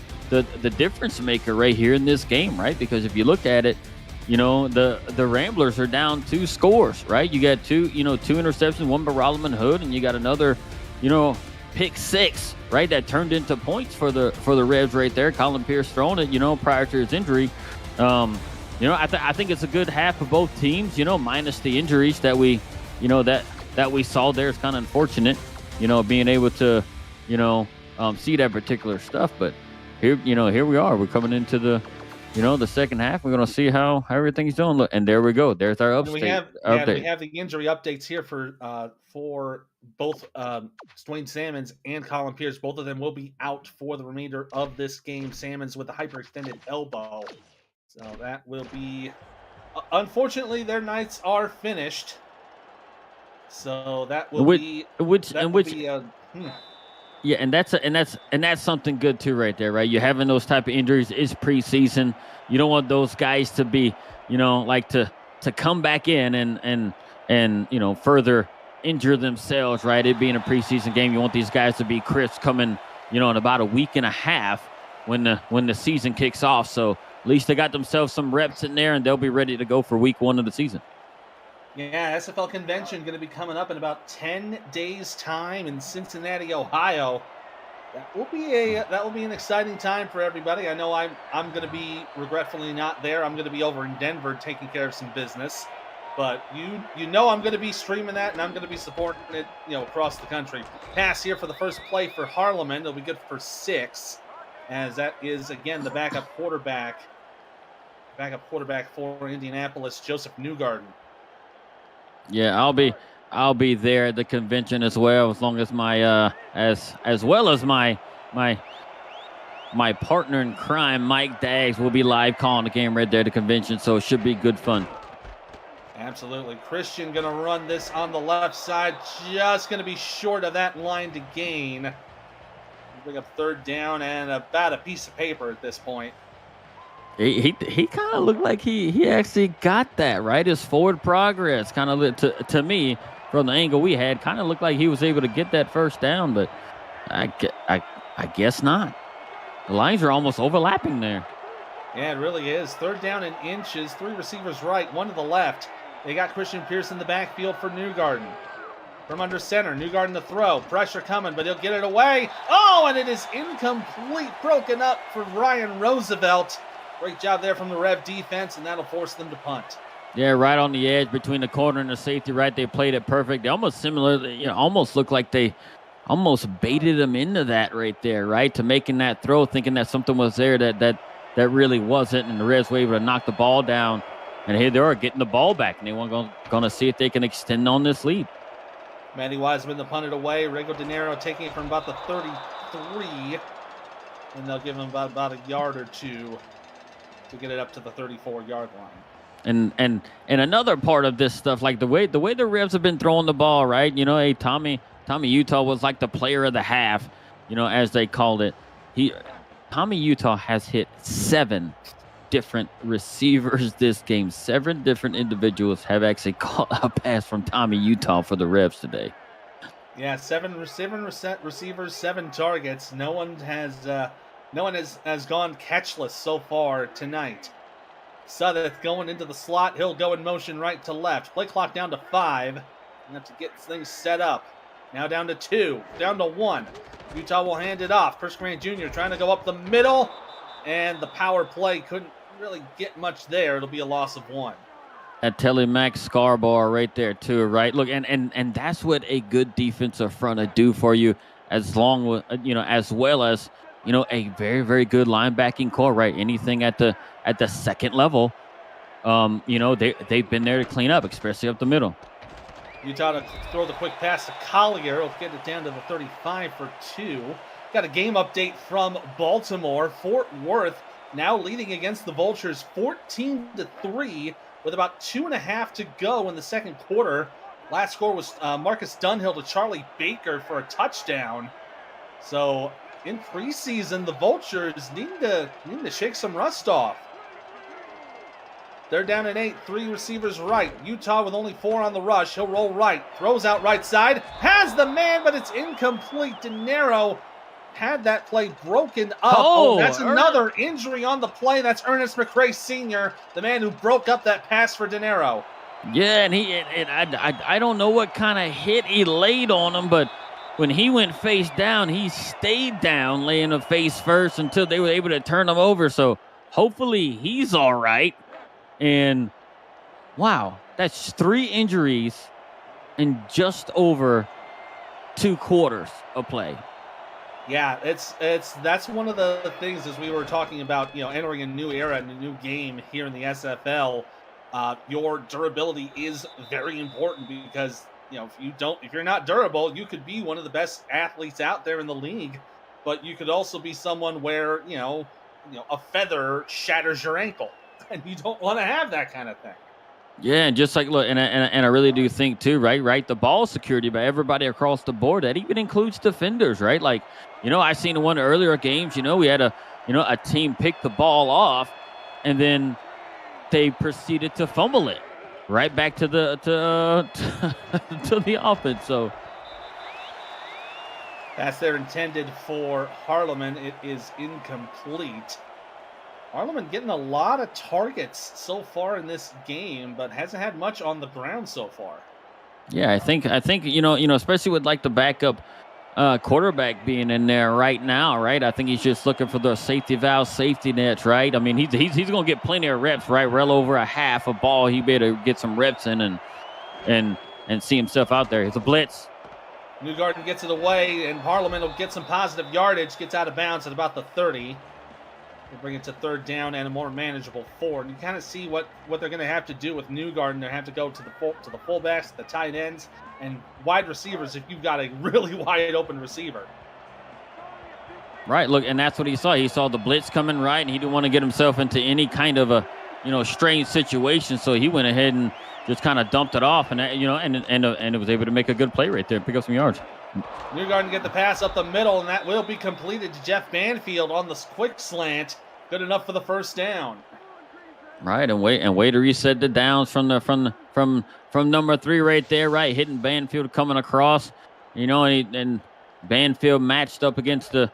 difference maker right here in this game, right? Because if you look at it, the Ramblers are down 2 scores, right? You got 2 interceptions, one by Rolliman Hood, and you got another, pick 6, right? That turned into points for the Revs right there. Colin Pierce throwing it, prior to his injury. I think it's a good half of both teams, minus the injuries that we, that we saw there. It's kind of unfortunate, being able to, see that particular stuff. But here we are. We're coming into the second half. We're going to see how everything's doing. Look, and there we go. There's our update. We have the injury updates here for both Dwayne Salmons and Colin Pierce. Both of them will be out for the remainder of this game. Salmons with a hyperextended elbow. So that will be, unfortunately, their nights are finished. So that will be. Yeah, and that's something good too, right there, right? You're having those type of injuries. It's preseason. You don't want those guys to be, like to come back in and further injure themselves, right? It being a preseason game, you want these guys to be crisp coming, in about a week and a half when the season kicks off. So at least they got themselves some reps in there, and they'll be ready to go for week 1 of the season. Yeah, SFL convention going to be coming up in about 10 days' time in Cincinnati, Ohio. That will be an exciting time for everybody. I know I'm going to be regretfully not there. I'm going to be over in Denver taking care of some business. But I'm going to be streaming that, and I'm going to be supporting it, across the country. Pass here for the first play for Harleman. It'll be good for 6, as that is again the backup quarterback for Indianapolis, Joseph Newgarden. Yeah, I'll be there at the convention as well, as long as my as well as my partner in crime, Mike Daggs, will be live calling the game right there at the convention. So it should be good fun. Absolutely. Christian going to run this on the left side, just going to be short of that line to gain. Bring up 3rd down and about a piece of paper at this point. He kind of looked like he actually got that, right? His forward progress kind of to me from the angle we had kind of looked like he was able to get that first down, but I guess not. The lines are almost overlapping there. Yeah, it really is. 3rd down and inches. 3 receivers right, 1 to the left. They got Christian Pierce in the backfield for Newgarden. From under center, Newgarden the throw. Pressure coming, but he'll get it away. Oh, and it is incomplete. Broken up for Ryan Roosevelt. Great job there from the Rev defense, and that'll force them to punt. Yeah, right on the edge between the corner and the safety, right? They played it perfect. They almost similar, almost looked like they almost baited him into that right there, right? To making that throw, thinking that something was there that really wasn't, and the Revs were able to knock the ball down. And here they are getting the ball back, and they want going to see if they can extend on this lead. Matty Wiseman to punt it away. Rego De Niro taking it from about the 33, and they'll give him about a yard or two to get it up to the 34-yard line. And another part of this stuff, like the way the Revs have been throwing the ball, right? Hey, Tommy Utah was like the player of the half, as they called it. Tommy Utah has hit 7 different receivers this game. 7 different individuals have actually caught a pass from Tommy Utah for the Revs today. Yeah, 7 receivers, 7 targets. No one has gone catchless so far tonight. Sudeth going into the slot. He'll go in motion right to left. Play clock down to 5. You have to get things set up. Now down to 2, down to 1. Utah will hand it off. Chris Grant Jr. trying to go up the middle, and the power play couldn't really get much there. It'll be a loss of 1. That Telemax Scarborough right there too, right? Look, and that's what a good defensive front would do for you, as long with as well as a very very good linebacking core, right? Anything at the second level, they've been there to clean up, especially up the middle. Utah to throw the quick pass to Collier. He'll get it down to the 35 for 2. Got a game update from Baltimore. Fort Worth now leading against the Vultures 14-3 with about 2.5 to go in the second quarter. Last score was Marcus Dunhill to Charlie Baker for a touchdown. So in preseason, the Vultures need to shake some rust off. They're down at 8, 3 receivers right. Utah with only 4 on the rush. He'll roll right, throws out right side, has the man, but it's incomplete. De Niro had that play broken up. Oh, that's another injury on the play. That's Ernest McRae Sr., the man who broke up that pass for De Niro. Yeah, and I don't know what kind of hit he laid on him, but when he went face down, he stayed down, laying the face first until they were able to turn him over. So hopefully he's all right. And wow, that's 3 injuries in just over 2 quarters of play. Yeah, that's one of the things as we were talking about, entering a new era and a new game here in the SFL. Your durability is very important because if you're not durable, you could be one of the best athletes out there in the league, but you could also be someone where a feather shatters your ankle. And you don't want to have that kind of thing. Yeah, and just like look, and I really do think too, right? The ball security by everybody across the board. That even includes defenders, right? Like, I seen one of the earlier games. We had a team pick the ball off, and then they proceeded to fumble it right back to the to the offense. So pass there intended for Harleman. It is incomplete. Harleman getting a lot of targets so far in this game, but hasn't had much on the ground so far. Yeah, I think especially with like the backup quarterback being in there right now, right? I think he's just looking for the safety valve, safety nets, right? I mean, he's going to get plenty of reps, right? Well over a half a ball, he better get some reps in and see himself out there. It's a blitz. Newgarden gets it away, and Harleman will get some positive yardage. Gets out of bounds at about the 30. We'll bring it to 3rd down and a more manageable 4. And you kind of see what they're going to have to do with Newgarden. They have to go to the fullbacks, the tight ends, and wide receivers if you've got a really wide open receiver. Right, look, and that's what he saw. He saw the blitz coming right, and he didn't want to get himself into any kind of a strange situation. So he went ahead and just kind of dumped it off, and and it was able to make a good play right there, pick up some yards. Newgarden get the pass up the middle, and that will be completed to Jeff Banfield on the quick slant. Good enough for the 1st down. Right, and way to reset the downs from number 3 right there, right, hitting Banfield coming across, and Banfield matched up against the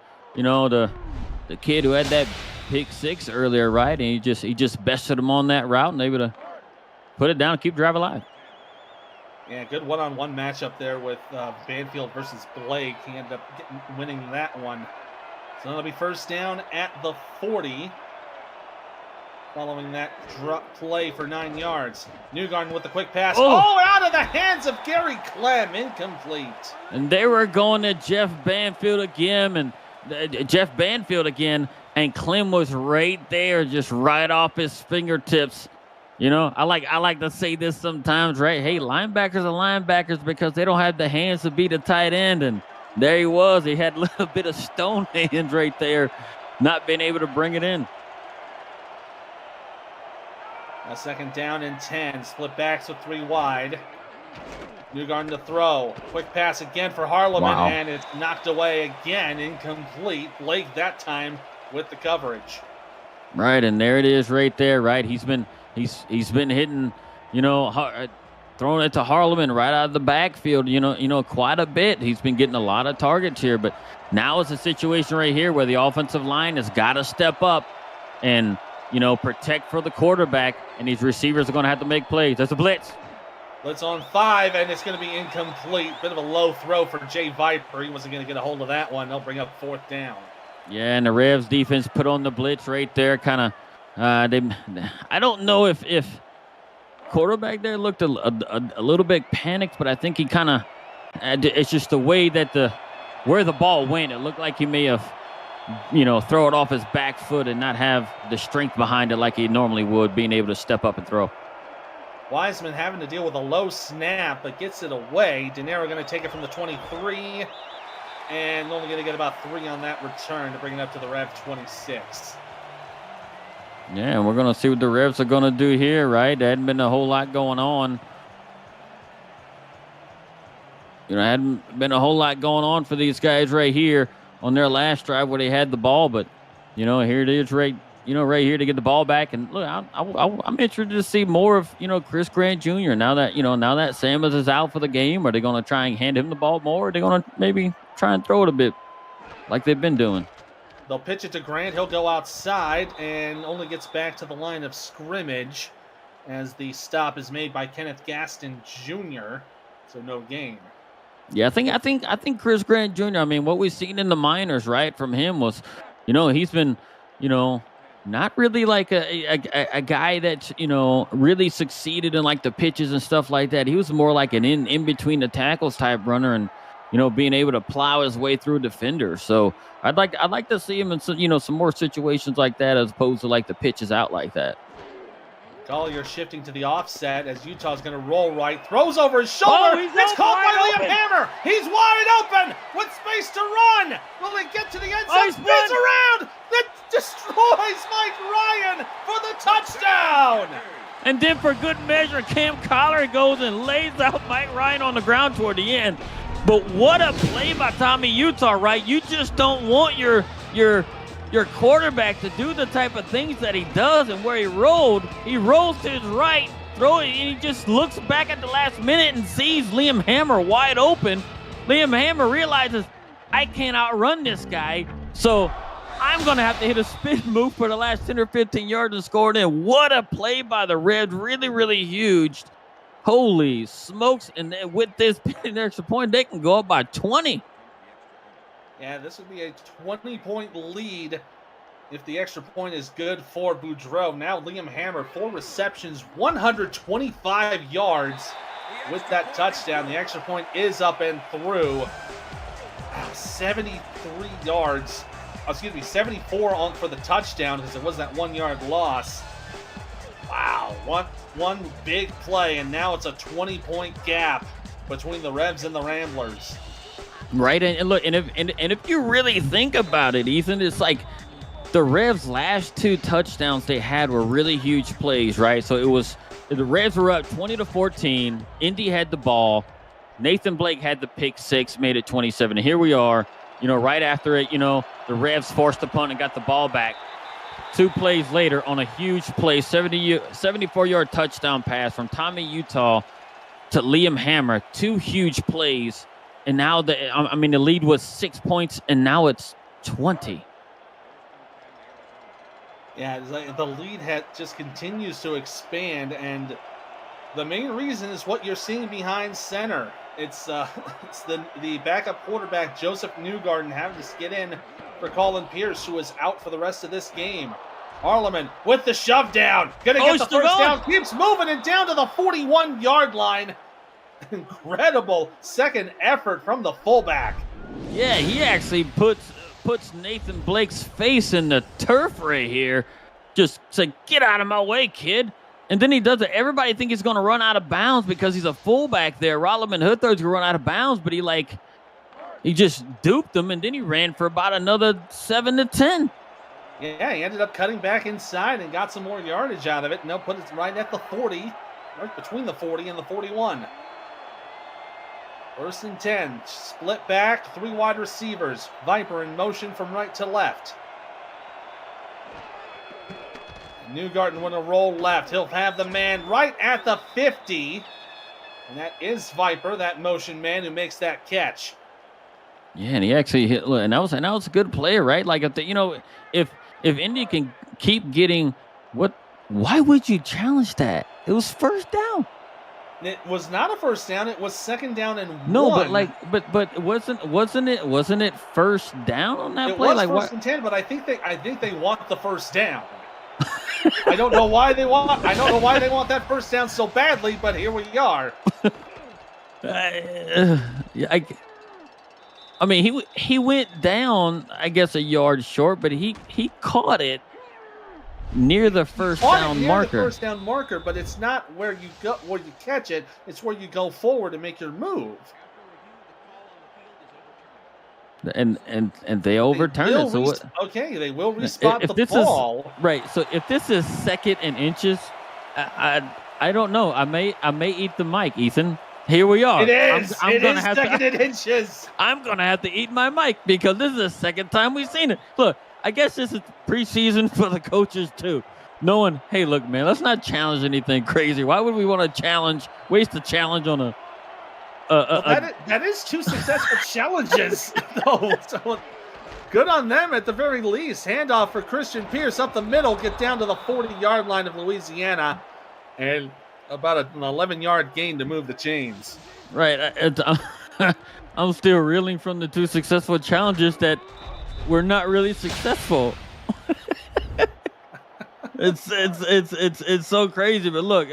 kid who had that pick 6 earlier, right, and he just bested him on that route and able to put it down and keep drive alive. Yeah, good one-on-one matchup there with Banfield versus Blake. He ended up winning that one. So that'll be 1st down at the 40. Following that drop play for 9 yards. Newgarden with the quick pass. Oh, out of the hands of Gary Clem. Incomplete. And they were going to Jeff Banfield again, and Clem was right there, just right off his fingertips. I like to say this sometimes, right? Hey, linebackers are linebackers because they don't have the hands to beat a tight end. And there he was. He had a little bit of stone hands right there, not being able to bring it in. A 2nd down and 10. Split backs with 3 wide. Newgarden to throw. Quick pass again for Harleman, and it's knocked away again. Incomplete. Blake that time with the coverage. Right, and there it is right there, right? He's been hitting, throwing it to Harleman right out of the backfield, quite a bit. He's been getting a lot of targets here, but now it's a situation right here where the offensive line has got to step up and, protect for the quarterback, and these receivers are going to have to make plays. There's a blitz. Blitz on 5, and it's going to be incomplete. Bit of a low throw for Jay Viper. He wasn't going to get a hold of that one. They'll bring up 4th down. Yeah, and the Revs defense put on the blitz right there, kind of I don't know if quarterback there looked a little bit panicked, but I think he kind of. It's just the way that where the ball went. It looked like he may have, throw it off his back foot and not have the strength behind it like he normally would, being able to step up and throw. Wiseman having to deal with a low snap, but gets it away. De Niro going to take it from the 23, and only going to get about 3 on that return to bring it up to the Rev 26. Yeah, and we're going to see what the Revs are going to do here, right? There hadn't been a whole lot going on. Hadn't been a whole lot going on for these guys right here on their last drive where they had the ball, but here it is right here to get the ball back. And look, I'm interested to see more of Chris Grant Jr. Now that Samuels is out for the game. Are they going to try and hand him the ball more? Or are they going to maybe try and throw it a bit like they've been doing? They'll pitch it to Grant. He'll go outside and only gets back to the line of scrimmage as the stop is made by Kenneth Gaston Jr. So no gain. Yeah, I think Chris Grant Jr. I mean, what we've seen in the minors, right, from him was, he's been, not really like a guy that's, really succeeded in like the pitches and stuff like that. He was more like an in between the tackles type runner and, being able to plow his way through defenders. So I'd like to see him in some more situations like that as opposed to like the pitches out like that. Collier shifting to the offset as Utah's going to roll right. Throws over his shoulder. Oh, it's caught by Liam Hammer. He's wide open with space to run. Will he get to the end zone? Spins around. That destroys Mike Ryan for the touchdown. And then for good measure, Cam Collier goes and lays out Mike Ryan on the ground toward the end. But what a play by Tommy Utah, right? You just don't want your quarterback to do the type of things that he does. And where he rolls to his right, throw it, and he just looks back at the last minute and sees Liam Hammer wide open. Liam Hammer realizes, I can't outrun this guy, so I'm going to have to hit a spin move for the last 10 or 15 yards and score it in. What a play by the Reds. Really, really huge. Holy smokes. And with this extra point, they can go up by 20. Yeah, this would be a 20-point lead if the extra point is good for Boudreaux. Now Liam Hammer, 4 receptions, 125 yards with that touchdown. The extra point is up and through. 73 yards. 74 for the touchdown because it was that 1-yard loss. Wow, one big play, and now it's a 20-point gap between the Revs and the Ramblers. Right, and look, and if you really think about it, Ethan, it's like the Revs' last 2 touchdowns they had were really huge plays, right? So the Revs were up 20-14. Indy had the ball. Nathan Blake had the pick 6, made it 27. And here we are, right after it, the Revs forced the punt and got the ball back. 2 plays later on a huge play, 74-yard touchdown pass from Tommy Utah to Liam Hammer. 2 huge plays. And now the lead was 6 points, and now it's 20. Yeah, the lead just continues to expand, and the main reason is what you're seeing behind center. It's the backup quarterback, Joseph Newgarden, having to get in for Colin Pierce, who is out for the rest of this game. Harleman with the shove down. Gonna get the first down. Keeps moving and down to the 41-yard line. Incredible second effort from the fullback. Yeah, he actually puts Nathan Blake's face in the turf right here. Just say, get out of my way, kid. And then he does it. Everybody think he's going to run out of bounds because he's a fullback there. Rodman Hood thought he was going to run out of bounds, but he just duped him, and then he ran for about another 7 to 10. Yeah, he ended up cutting back inside and got some more yardage out of it. And they'll put it right at the 40, right between the 40 and the 41. 1st and 10, split back, 3 wide receivers. Viper in motion from right to left. Newgarden with a roll left. He'll have the man right at the 50. And that is Viper, that motion man who makes that catch. Yeah, and he actually hit, and that was a good play, right? Like if Indy can keep getting why would you challenge that? It was first down. It was not a first down. It was 2nd down and 1. No, but wasn't it first down on that play? It was 1st and 10, but I think they want the first down. I don't know why they want that first down so badly, but here we are. Yeah, I mean, he went down, I guess, a yard short, but he caught it near the first down marker. But it's not where you catch it. It's where you go forward and make your move. And they overturn it. So what? Okay, they will respot the ball. Right. So if this is 2nd and inches, I don't know. I may eat the mic, Ethan. Here we are. It is. It is 2nd and inches. I'm gonna have to eat my mic because this is the second time we've seen it. Look, I guess this is preseason for the coaches too. Knowing, hey, look, man, let's not challenge anything crazy. Why would we want to waste a challenge on a? That is 2 successful challenges, though. So good on them at the very least. Handoff for Christian Pierce up the middle, get down to the 40-yard line of Louisiana, and about an 11-yard gain to move the chains. Right. I'm still reeling from the 2 successful challenges that were not really successful. It's so crazy. But look,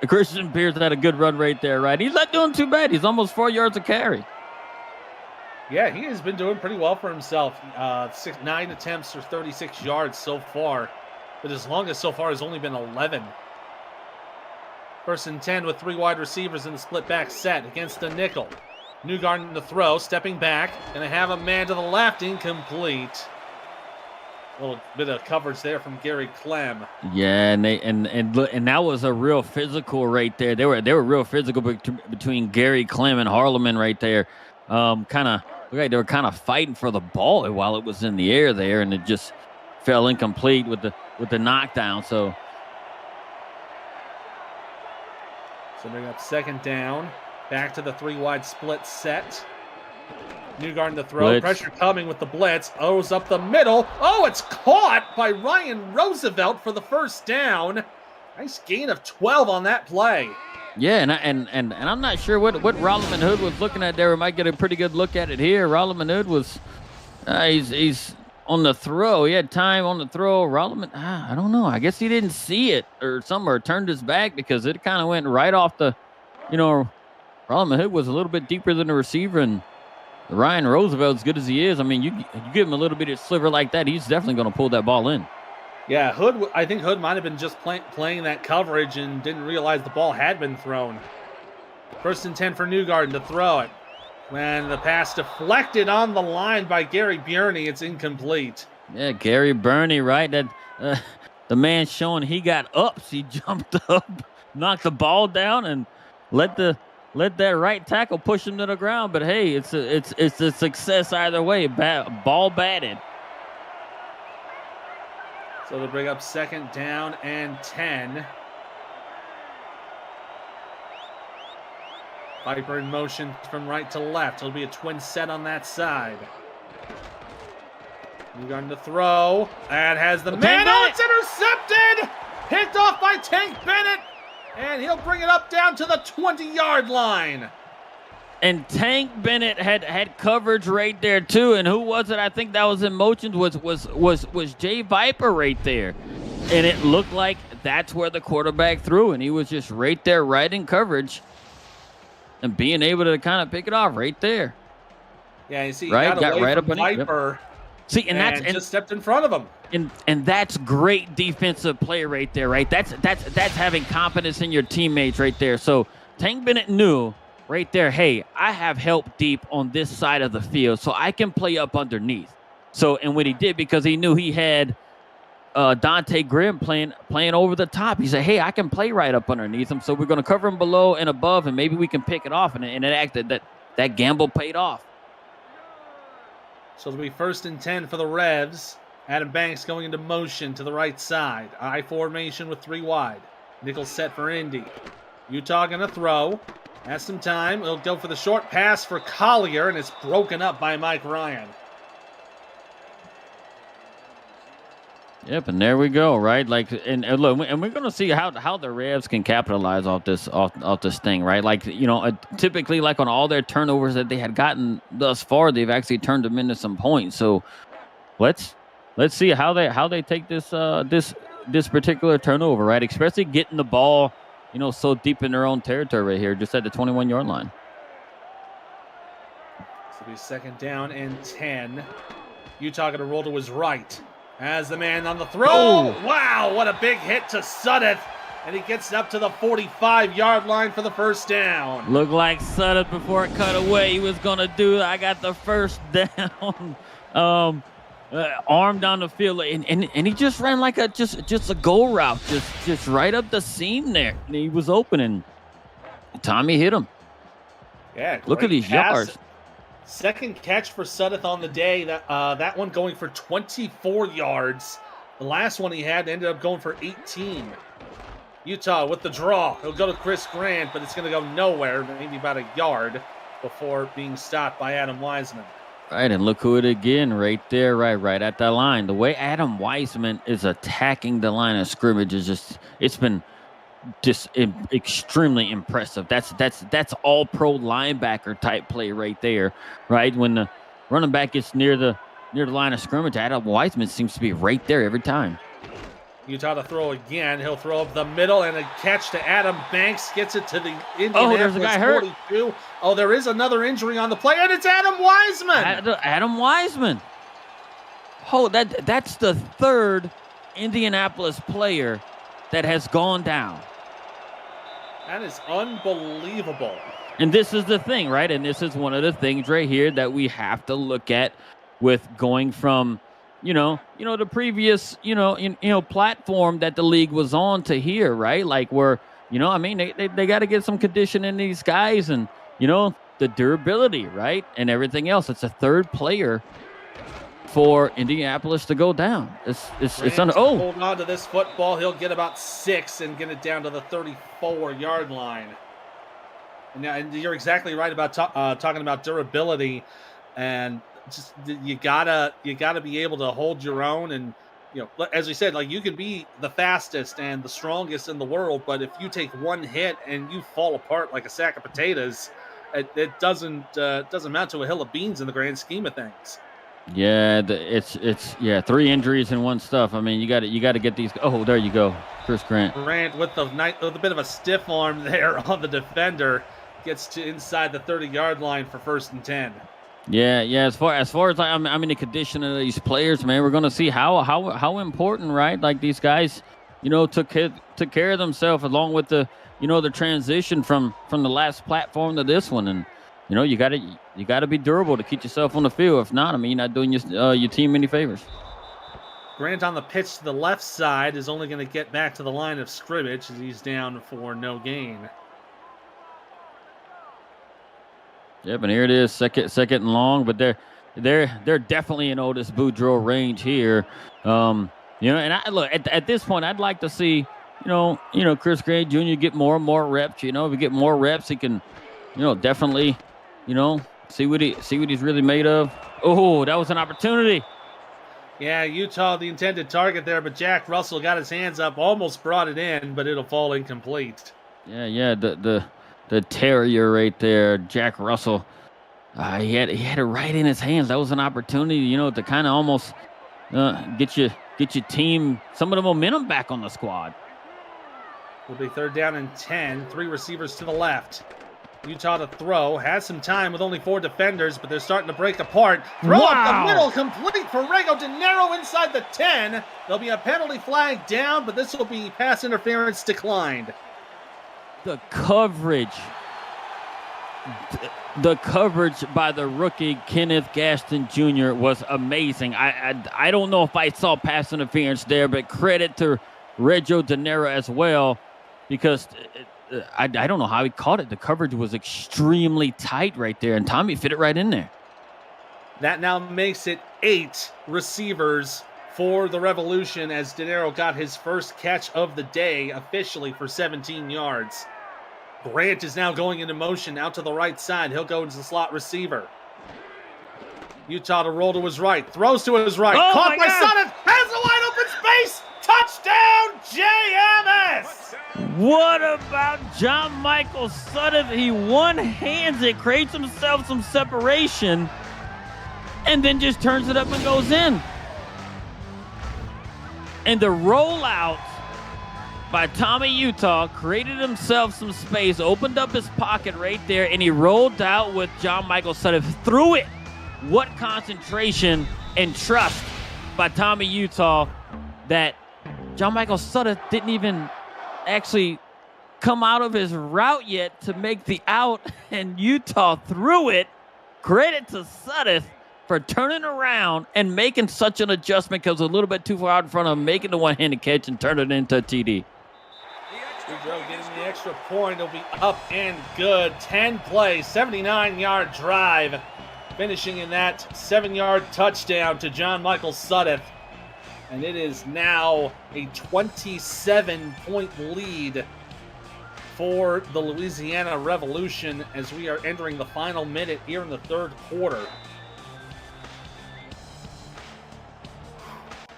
Christian Pierce had a good run right there, right? He's not doing too bad. He's almost 4 yards a carry. Yeah, he has been doing pretty well for himself. 9 attempts for 36 yards so far. But his longest so far has only been 11. 1st and 10 with 3 wide receivers in the split back set against the nickel. Newgarden to throw, stepping back. Going to have a man to the left, incomplete. A little bit of coverage there from Gary Clem. Yeah, and that was a real physical right there. They were real physical between Gary Clem and Harleman right there. Kind of looked like they were kind of fighting for the ball while it was in the air there, and it just fell incomplete with the knockdown. So bring up 2nd down. Back to the 3 wide split set. Newgarden to throw. Blitz. Pressure coming with the blitz. O's up the middle. Oh, it's caught by Ryan Roosevelt for the first down. Nice gain of 12 on that play. Yeah, and I'm not sure what Rolliman Hood was looking at there. We might get a pretty good look at it here. Rolliman Hood was he's on the throw. He had time on the throw. Rolliman, I don't know. I guess he didn't see it or something, or turned his back because it kind of went right off the, Rolliman Hood was a little bit deeper than the receiver, and Ryan Roosevelt, as good as he is, I mean, you give him a little bit of sliver like that, he's definitely going to pull that ball in. Yeah, I think Hood might have been just playing that coverage and didn't realize the ball had been thrown. 1st and 10 for Newgarden to throw it. When the pass deflected on the line by Gary Burney, it's incomplete. Yeah, Gary Burney, right? That the man showing he got ups. He jumped up, knocked the ball down, and let that right tackle push him to the ground. But hey, it's a success either way. Ball batted. So they'll bring up 2nd down and 10. Viper in motion from right to left. It'll be a twin set on that side. Newgarden to throw. And has the man. Oh, it's intercepted! Picked off by Tank Bennett. And he'll bring it up down to the 20-yard line. And Tank Bennett had coverage right there too. And who was it? I think that was in motion. Was Jay Viper right there. And it looked like that's where the quarterback threw, and he was just right there, right in coverage, and being able to kind of pick it off right there. Yeah, you see, right, he got right up on Viper. Yep. See, and just stepped in front of him. And that's great defensive play right there, right? That's having confidence in your teammates right there. So Tank Bennett knew right there, hey, I have help deep on this side of the field, so I can play up underneath. So, and what he did, because he knew he had Dante Grimm playing over the top, he said, hey, I can play right up underneath him, so we're going to cover him below and above, and maybe we can pick it off. And it acted that gamble paid off. So it'll be 1st and 10 for the Revs. Adam Banks going into motion to the right side. I formation with 3 wide. Nickel set for Indy. Utah going to throw. Has some time. He'll go for the short pass for Collier, and it's broken up by Mike Ryan. Yep, and there we go, right? Like, and look, and we're gonna see how the Revs can capitalize off this thing, right? Like, typically, like on all their turnovers that they had gotten thus far, they've actually turned them into some points. So let's let's see how they take this this particular turnover, right? Especially getting the ball, so deep in their own territory right here, just at the 21-yard line. This will be 2nd down and 10. Utah going to roll to his right. As the man on the throw. Oh. Wow, what a big hit to Sudduth. And he gets up to the 45-yard line for the 1st down. Looked like Sudduth before it cut away. He was going to do, I got the 1st down. Arm down the field. And he just ran like just a goal route. Just right up the seam there. And he was open, and Tommy hit him. Yeah, look at these yards. 2nd catch for Sudduth on the day. That one going for 24 yards. The last one he had ended up going for 18. Utah with the draw. He'll go to Chris Grant, but it's going to go nowhere, maybe about a yard before being stopped by Adam Wiseman. Right, and look who it again right there, right at that line. The way Adam Wiseman is attacking the line of scrimmage is it's been just extremely impressive. That's all pro linebacker type play right there, right? When the running back gets near the line of scrimmage, Adam Wiseman seems to be right there every time. Utah to throw again. He'll throw up the middle, and a catch to Adam Banks gets it to the Indianapolis there's a guy hurt. 42. Oh, there is another injury on the play, and it's Adam Wiseman. Adam Wiseman. Oh, that's the 3rd Indianapolis player that has gone down. That is unbelievable. And this is the thing, right? And this is one of the things right here that we have to look at with going from the previous, platform that the league was on to here, right? Like where, they got to get some condition in these guys and, the durability, right? And everything else. It's a 3rd player for Indianapolis to go down. It's under. Oh, hold on to this football. He'll get about 6 and get it down to the 34-yard line. And you're exactly right about talking about durability, and just you gotta be able to hold your own. And as we said, like, you can be the fastest and the strongest in the world, but if you take one hit and you fall apart like a sack of potatoes, it doesn't amount to a hill of beans in the grand scheme of things. Yeah, it's 3 injuries in one stuff. I mean, you got to get these. Oh, there you go, Chris Grant. Grant with a bit of a stiff arm there on the defender, gets to inside the 30-yard line for 1st and 10. Yeah. As far as I'm in the condition of these players, man, we're gonna see how important, right? Like these guys, took care of themselves along with the the transition from the last platform to this one, and you gotta be durable to keep yourself on the field. If not, I mean, you're not doing your team any favors. Grant on the pitch to the left side is only going to get back to the line of scrimmage as he's down for no gain. Yep, and here it is, second and long, but they're definitely in Otis Boudreaux range here. And I look at this point, I'd like to see Chris Grant Jr. get more and more reps. If we get more reps, he can definitely see what he's really made of. Oh, that was an opportunity. Yeah, Utah the intended target there, but Jack Russell got his hands up, almost brought it in, but it'll fall incomplete. Yeah, the terrier right there, Jack Russell. He had it right in his hands. That was an opportunity, to kind of almost get your team some of the momentum back on the squad. Will be 3rd down and 10. 3 receivers to the left. Utah to throw. Has some time with only 4 defenders, but they're starting to break apart. Throw up the middle, complete for Rego De Niro inside the 10. There'll be a penalty flag down, but this will be pass interference declined. The coverage by the rookie Kenneth Gaston Jr. was amazing. I don't know if I saw pass interference there, but credit to Rego De Niro as well, because I don't know how he caught it. The coverage was extremely tight right there, and Tommy fit it right in there. That now makes it 8 receivers for the Revolution as De Niro got his first catch of the day officially for 17 yards. Grant is now going into motion out to the right side. He'll go into the slot receiver. Utah to roll to his right. Throws to his right. Oh, caught by Sudduth. Has a wide open space. Touchdown, JMS. What about John Michael Sudduth? He one-hands it, creates himself some separation, and then just turns it up and goes in. And the rollout by Tommy Utah created himself some space, opened up his pocket right there, and he rolled out with John Michael Sutton. Threw it. What concentration and trust by Tommy Utah that John Michael Sutton didn't even actually come out of his route yet to make the out, and Utah threw it. Credit to Sutton for turning around and making such an adjustment because it was a little bit too far out in front of him, making the one-handed catch and turning it into a TD. Getting the extra point. It'll be up and good. 10 play, 79-yard drive, finishing in that 7-yard touchdown to John Michael Sutton. And it is now a 27-point lead for the Louisiana Revolution as we are entering the final minute here in the third quarter.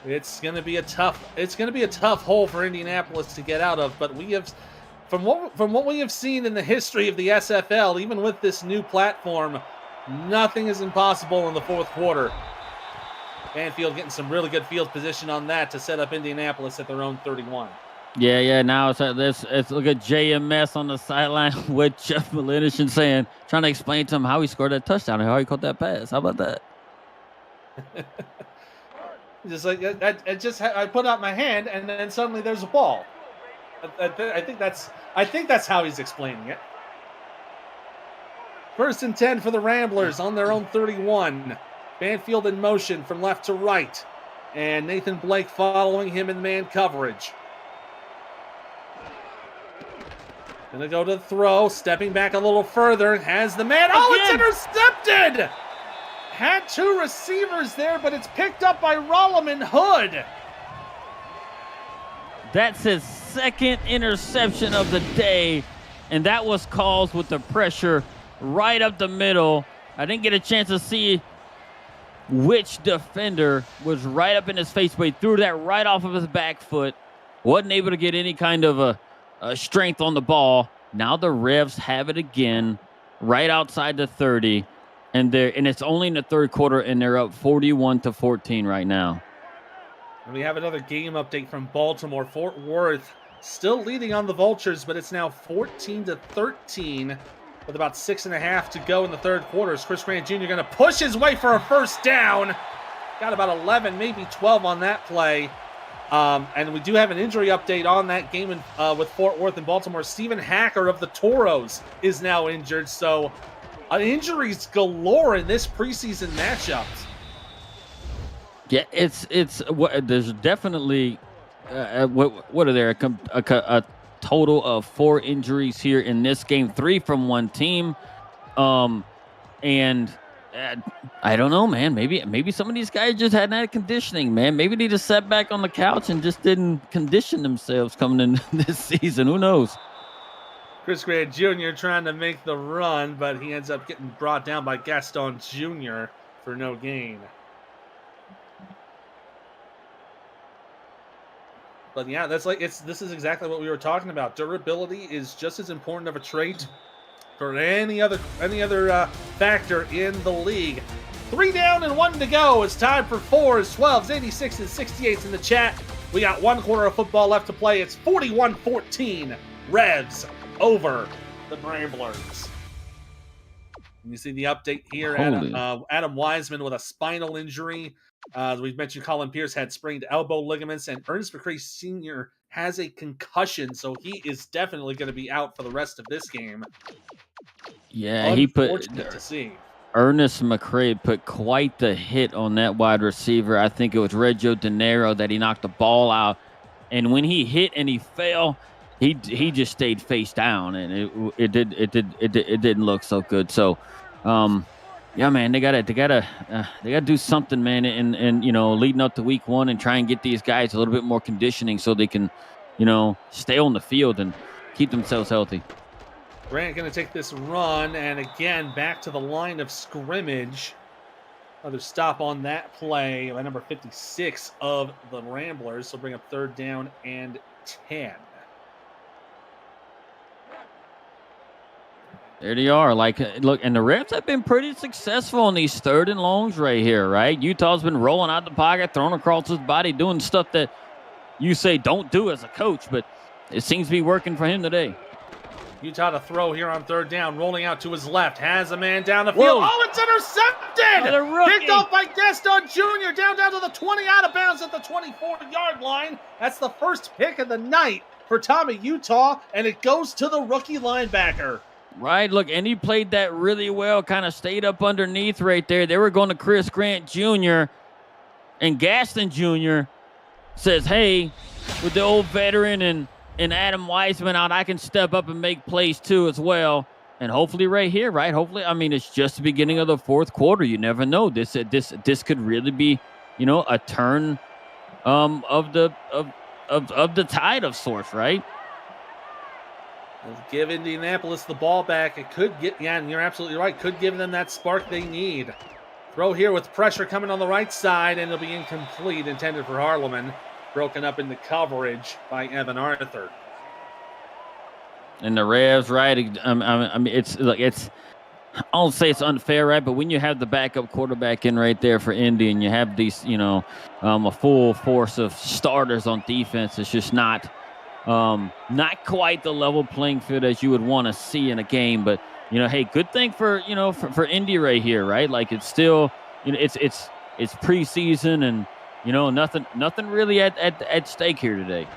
It's going to be a tough hole for Indianapolis to get out of, but we have from what we have seen in the history of the SFL, even with this new platform, nothing is impossible in the fourth quarter. Banfield getting some really good field position on that to set up Indianapolis at their own 31. Yeah. Now it's look at JMS on the sideline with Jeff Malinishin trying to explain to him how he scored that touchdown and how he caught that pass. How about that? Just like I put out my hand and then suddenly there's a ball. I think that's how he's explaining it. First and 10 for the Ramblers on their own 31. Banfield in motion from left to right, and Nathan Blake following him in man coverage. Gonna go to the throw, stepping back a little further, has the man. Oh, it's intercepted! Had two receivers there, but it's picked up by Rolleman Hood. That's his second interception of the day, and that was caused with the pressure right up the middle. I didn't get a chance to see which defender was right up in his face, but he threw that right off of his back foot. Wasn't able to get any kind of a strength on the ball. Now the Revs have it again, right outside the 30. And it's only in the third quarter, and they're up 41-14 right now. And we have another game update from Baltimore. Fort Worth still leading on the Vultures, but it's now 14-13 with about 6.5 to go in the third quarter. Is Chris Grant Jr. going to push his way for a first down? Got about 11, maybe 12 on that play. And we do have an injury update on that game with Fort Worth and Baltimore. Stephen Hacker of the Toros is now injured, so injuries galore in this preseason matchup. Yeah, there's definitely what are there a total of 4 injuries here in this game, 3 from one team, and I don't know, man. Maybe some of these guys just hadn't had conditioning, man. Maybe they just sat back on the couch and just didn't condition themselves coming in this season. Who knows? Chris Grant Jr. trying to make the run, but he ends up getting brought down by Gaston Jr. for no gain. But yeah, this is exactly what we were talking about. Durability is just as important of a trait for any other factor in the league. 3 down and 1 to go. It's time for 4s, 12s, 86s, and 68s in the chat. We got 1 quarter of football left to play. It's 41-14. Revs over the Ramblers. You see the update here. Adam Wiseman with a spinal injury. As we've mentioned, Colin Pierce had sprained elbow ligaments, and Ernest McCray Sr. has a concussion, so he is definitely going to be out for the rest of this game. Yeah, he put Ernest McCray put quite the hit on that wide receiver. I think it was Reggio De Niro that he knocked the ball out, and when he hit and he fell, he just stayed face down, and it didn't look so good. So, yeah, man, they gotta do something, man, and leading up to week 1 and try and get these guys a little bit more conditioning so they can, stay on the field and keep themselves healthy. Grant going to take this run, and again, back to the line of scrimmage. Another stop on that play by number 56 of the Ramblers. So bring up 3rd down and 10. There they are. Look, and the Revs have been pretty successful on these 3rd and longs right here, right? Utah's been rolling out the pocket, throwing across his body, doing stuff that you say don't do as a coach, but it seems to be working for him today. Utah to throw here on third down, rolling out to his left, has a man down the field. Whoa. Oh, it's intercepted! Another rookie. Picked off by Gaston Jr. down to the 20, out of bounds at the 24-yard line. That's the first pick of the night for Tommy Utah, and it goes to the rookie linebacker. Right, look, and he played that really well, kind of stayed up underneath right there. They were going to Chris Grant Jr., and Gaston Jr. says, hey, with the old veteran and Adam Wiseman out, I can step up and make plays too as well. And hopefully right here, right? Hopefully, I mean, it's just the beginning of the fourth quarter. You never know. This could really be, a turn of the tide of sorts, right? We'll give Indianapolis the ball back. It could get, and you're absolutely right, could give them that spark they need. Throw here with pressure coming on the right side, and it'll be incomplete, intended for Harleman. Broken up into coverage by Evan Arthur. And the Revs, right? I mean, it's I don't say it's unfair, right? But when you have the backup quarterback in right there for Indy, and you have these, a full force of starters on defense, it's just not quite the level playing field as you would want to see in a game. But hey, good thing for for Indy right here, right? Like it's still, it's preseason and. Nothing really at stake here today.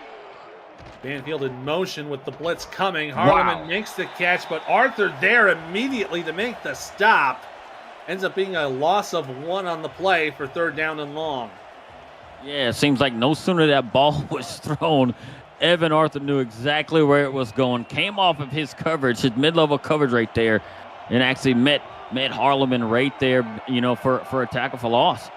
Banfield in motion with the blitz coming. Harleman makes the catch, but Arthur there immediately to make the stop. Ends up being a loss of 1 on the play for third down and long. Yeah, it seems like no sooner that ball was thrown, Evan Arthur knew exactly where it was going. Came off of his coverage, his mid-level coverage right there, and actually met Harleman right there, for a tackle for loss.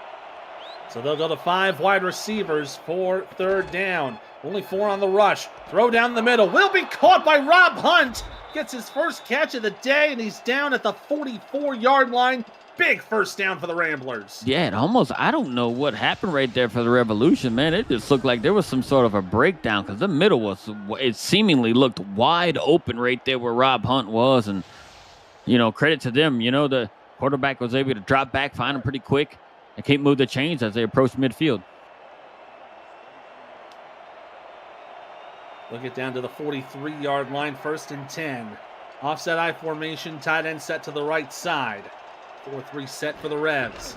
So they'll go to 5 wide receivers for third down. Only 4 on the rush. Throw down the middle. Will be caught by Rob Hunt. Gets his first catch of the day, and he's down at the 44-yard line. Big first down for the Ramblers. Yeah, I don't know what happened right there for the Revolution, man. It just looked like there was some sort of a breakdown because the middle it seemingly looked wide open right there where Rob Hunt was. And, credit to them. The quarterback was able to drop back, find him pretty quick. And can't move the chains as they approach midfield. Look it down to the 43-yard line, 1st and 10. Offset I formation, tight end set to the right side. 4-3 set for the Revs.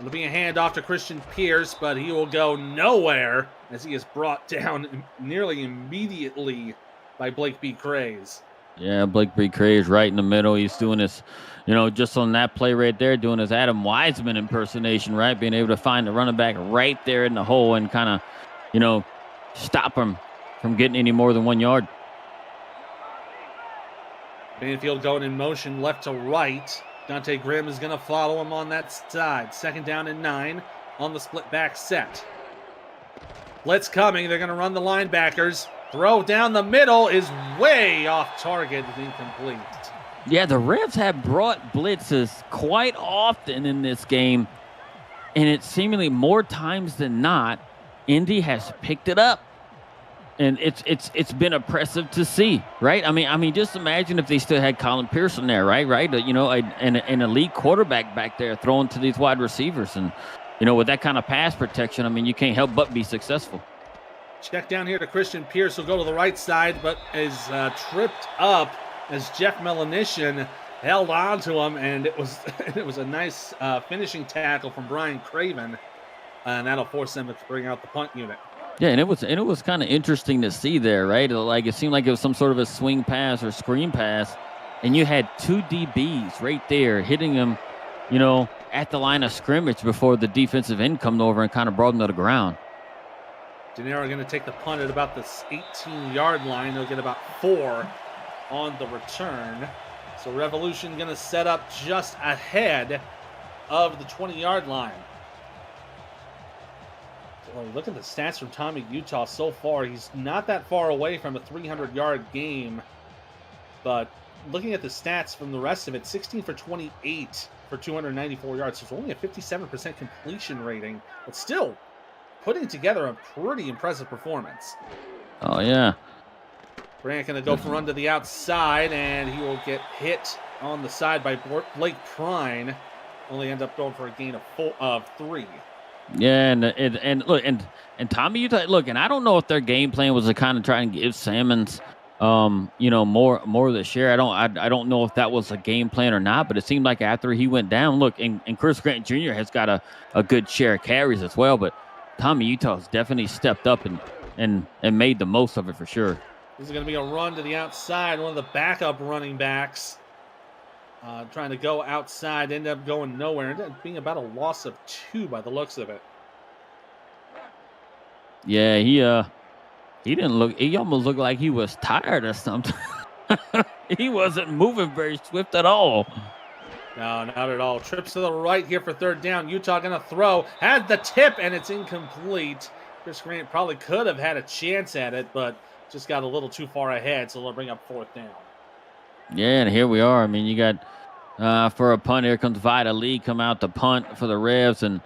It'll be a handoff to Christian Pierce, but he will go nowhere as he is brought down nearly immediately by Blake B. Craze. Yeah, Blake B. Craze right in the middle. He's doing this, just on that play right there, doing his Adam Wiseman impersonation, right? Being able to find the running back right there in the hole and kind of, stop him from getting any more than 1 yard. Banfield going in motion left to right. Dante Grimm is going to follow him on that side. 2nd down and 9 on the split back set. Blitz coming. They're going to run the linebackers. Throw down the middle is way off target and incomplete. Yeah, the Revs have brought blitzes quite often in this game, and it's seemingly more times than not, Indy has picked it up. And it's been impressive to see, right? I mean, just imagine if they still had Colin Pearson there, right? An elite quarterback back there throwing to these wide receivers, and with that kind of pass protection, I mean, you can't help but be successful. Check down here to Christian Pierce, who'll go to the right side, but is tripped up as Jeff Melanishin held on to him, and it was a nice finishing tackle from Brian Craven, and that'll force them to bring out the punt unit. Yeah, and it was kind of interesting to see there, right? Like it seemed like it was some sort of a swing pass or screen pass, and you had 2 DBs right there hitting him, at the line of scrimmage before the defensive end come over and kind of brought him to the ground. De Niro going to take the punt at about the 18-yard line. They'll get about 4 on the return. So Revolution going to set up just ahead of the 20-yard line. Well, look at the stats from Tommy Utah so far. He's not that far away from a 300-yard game. But looking at the stats from the rest of it, 16 for 28 for 294 yards. So it's only a 57% completion rating. But still putting together a pretty impressive performance. Oh, yeah. Grant going to go for run to the outside, and he will get hit on the side by Blake Prine. Only end up going for a gain of 3. Yeah, and look, and Tommy Utah, look, and I don't know if their game plan was to kind of try and give Salmons, more of the share. I don't know if that was a game plan or not, but it seemed like after he went down, look, and Chris Grant Jr. has got a good share of carries as well, but Tommy Utah's definitely stepped up and made the most of it for sure. This is going to be a run to the outside. One of the backup running backs trying to go outside, ended up going nowhere. Ended up being about a loss of 2 by the looks of it. Yeah, he didn't look. He almost looked like he was tired or something. He wasn't moving very swift at all. No, not at all. Trips to the right here for 3rd down. Utah going to throw. Had the tip, and it's incomplete. Chris Grant probably could have had a chance at it, but just got a little too far ahead, so they'll bring up 4th down. Yeah, and here we are. I mean, you got for a punt. Here comes Vida Lee come out to punt for the Revs, and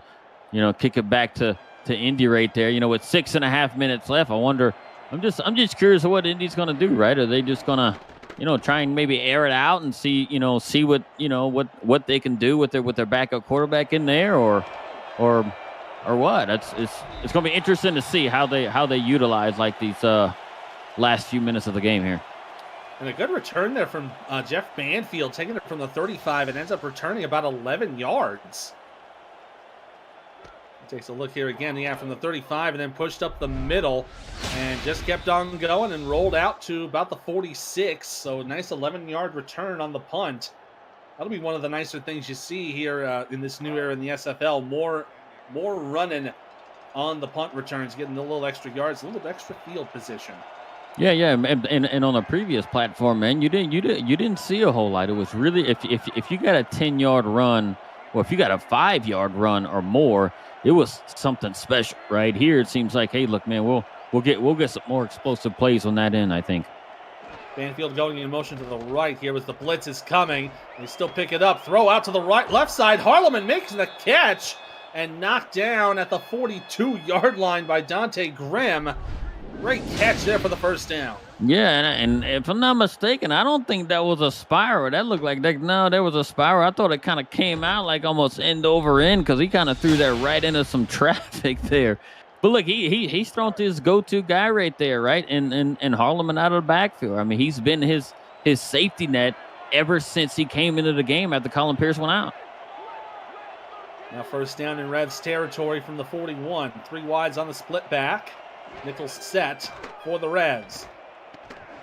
kick it back to Indy right there. With 6.5 minutes left, I wonder. I'm just curious of what Indy's going to do. Right? Are they just going to try and maybe air it out and see what they can do with their backup quarterback in there, or what? It's going to be interesting to see how they utilize like these last few minutes of the game here. And a good return there from Jeff Banfield, taking it from the 35 and ends up returning about 11 yards. Takes a look here again, from the 35 and then pushed up the middle and just kept on going and rolled out to about the 46. So a nice 11-yard return on the punt. That'll be one of the nicer things you see here in this new era in the SFL. More running on the punt returns, getting a little extra yards, a little extra field position. Yeah, and on a previous platform, man, you didn't see a whole lot. It was really if you got a 10-yard run, or if you got a 5-yard run or more, it was something special. Right here, it seems like, hey, look, man, we'll get some more explosive plays on that end, I think. Banfield going in motion to the right here with the blitz is coming. They still pick it up, throw out to the left side. Harleman makes the catch and knocked down at the 42-yard line by Dante Grimm. Great catch there for the 1st down. Yeah, and if I'm not mistaken, I don't think that was a spiral. That looked like there was a spiral. I thought it kind of came out like almost end over end because he kind of threw that right into some traffic there. But look, he's thrown to his go-to guy right there, right? And Harleman out of the backfield. I mean, he's been his safety net ever since he came into the game after Colin Pierce went out. Now 1st down in Revs territory from the 41. 3 wides on the split back. Nichols set for the Revs.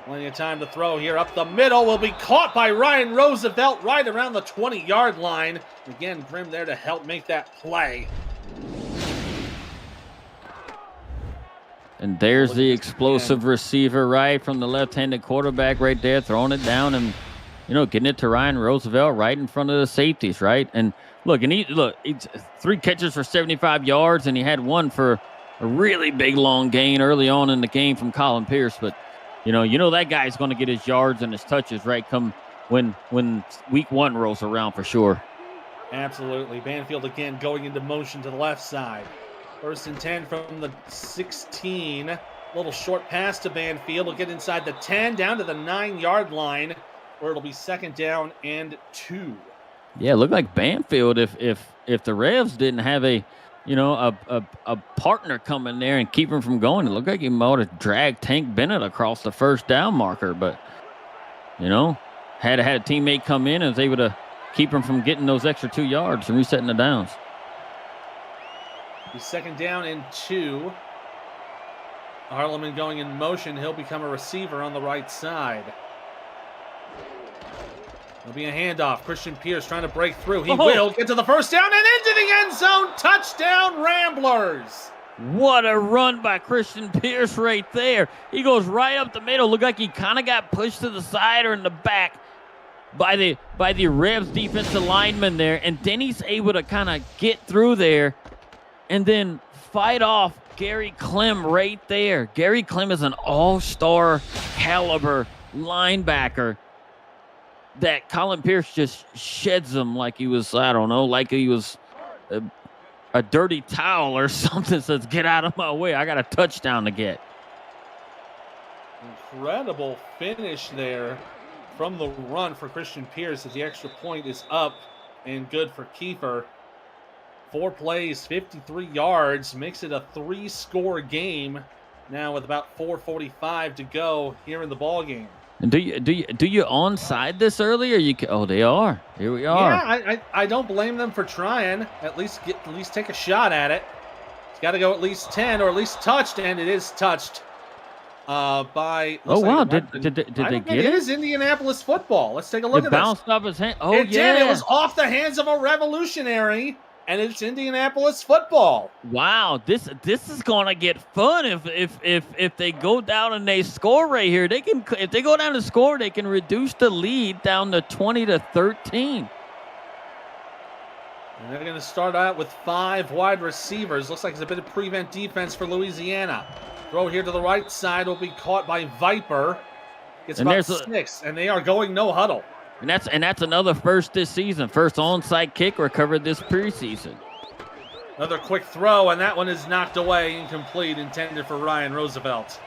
Plenty of time to throw here up the middle. Will be caught by Ryan Roosevelt right around the 20-yard line. Again, Grimm there to help make that play. And there's the explosive receiver right from the left-handed quarterback right there, throwing it down and getting it to Ryan Roosevelt right in front of the safeties, right? And look, he's 3 catches for 75 yards, and he had one for a really big long gain early on in the game from Colin Pierce. But that guy's going to get his yards and his touches right come when week 1 rolls around for sure. Absolutely. Banfield again going into motion to the left side. 1st and 10 from the 16. Little short pass to Banfield. Will get inside the 10, down to the 9-yard line, where it'll be 2nd down and 2. Yeah, it looked like Banfield, if the Revs didn't have a partner come in there and keep him from going, it looked like he might have dragged Tank Bennett across the 1st down marker. But, had a teammate come in and was able to keep him from getting those extra 2 yards and resetting the downs. 2nd down and 2. Harleman going in motion. He'll become a receiver on the right side. There'll be a handoff. Christian Pierce trying to break through. He will get to the 1st down and into the end zone. Touchdown, Ramblers. What a run by Christian Pierce right there. He goes right up the middle. Looked like he kind of got pushed to the side or in the back by the Revs defensive lineman there. And then he's able to kind of get through there and then fight off Gary Clem right there. Gary Clem is an all-star caliber linebacker that Colin Pierce just sheds him like he was, I don't know, like he was a dirty towel or something. Says, get out of my way. I got a touchdown to get. Incredible finish there from the run for Christian Pierce as the extra point is up and good for Kiefer. 4 plays, 53 yards, makes it a 3-score game now with about 4:45 to go here in the ball game. And do you onside this early, or oh, they are. Here we are. Yeah, I don't blame them for trying. At least take a shot at it. It's got to go at least 10 or at least touched, and it is touched by. Oh wow! Like did they get it? It is Indianapolis football. Let's take a look at this. It bounced off his hand. Oh it yeah, did. It was off the hands of a revolutionary, and it's Indianapolis football. Wow, this is gonna get fun if they go down and they score right here. If they go down and score, they can reduce the lead down to 20-13. And they're going to start out with 5 wide receivers. Looks like it's a bit of prevent defense for Louisiana. Throw here to the right side will be caught by Viper. Gets about 6, and they are going no huddle. And that's another first this season. First onside kick recovered this preseason. Another quick throw, and that one is knocked away, incomplete, intended for Ryan Roosevelt.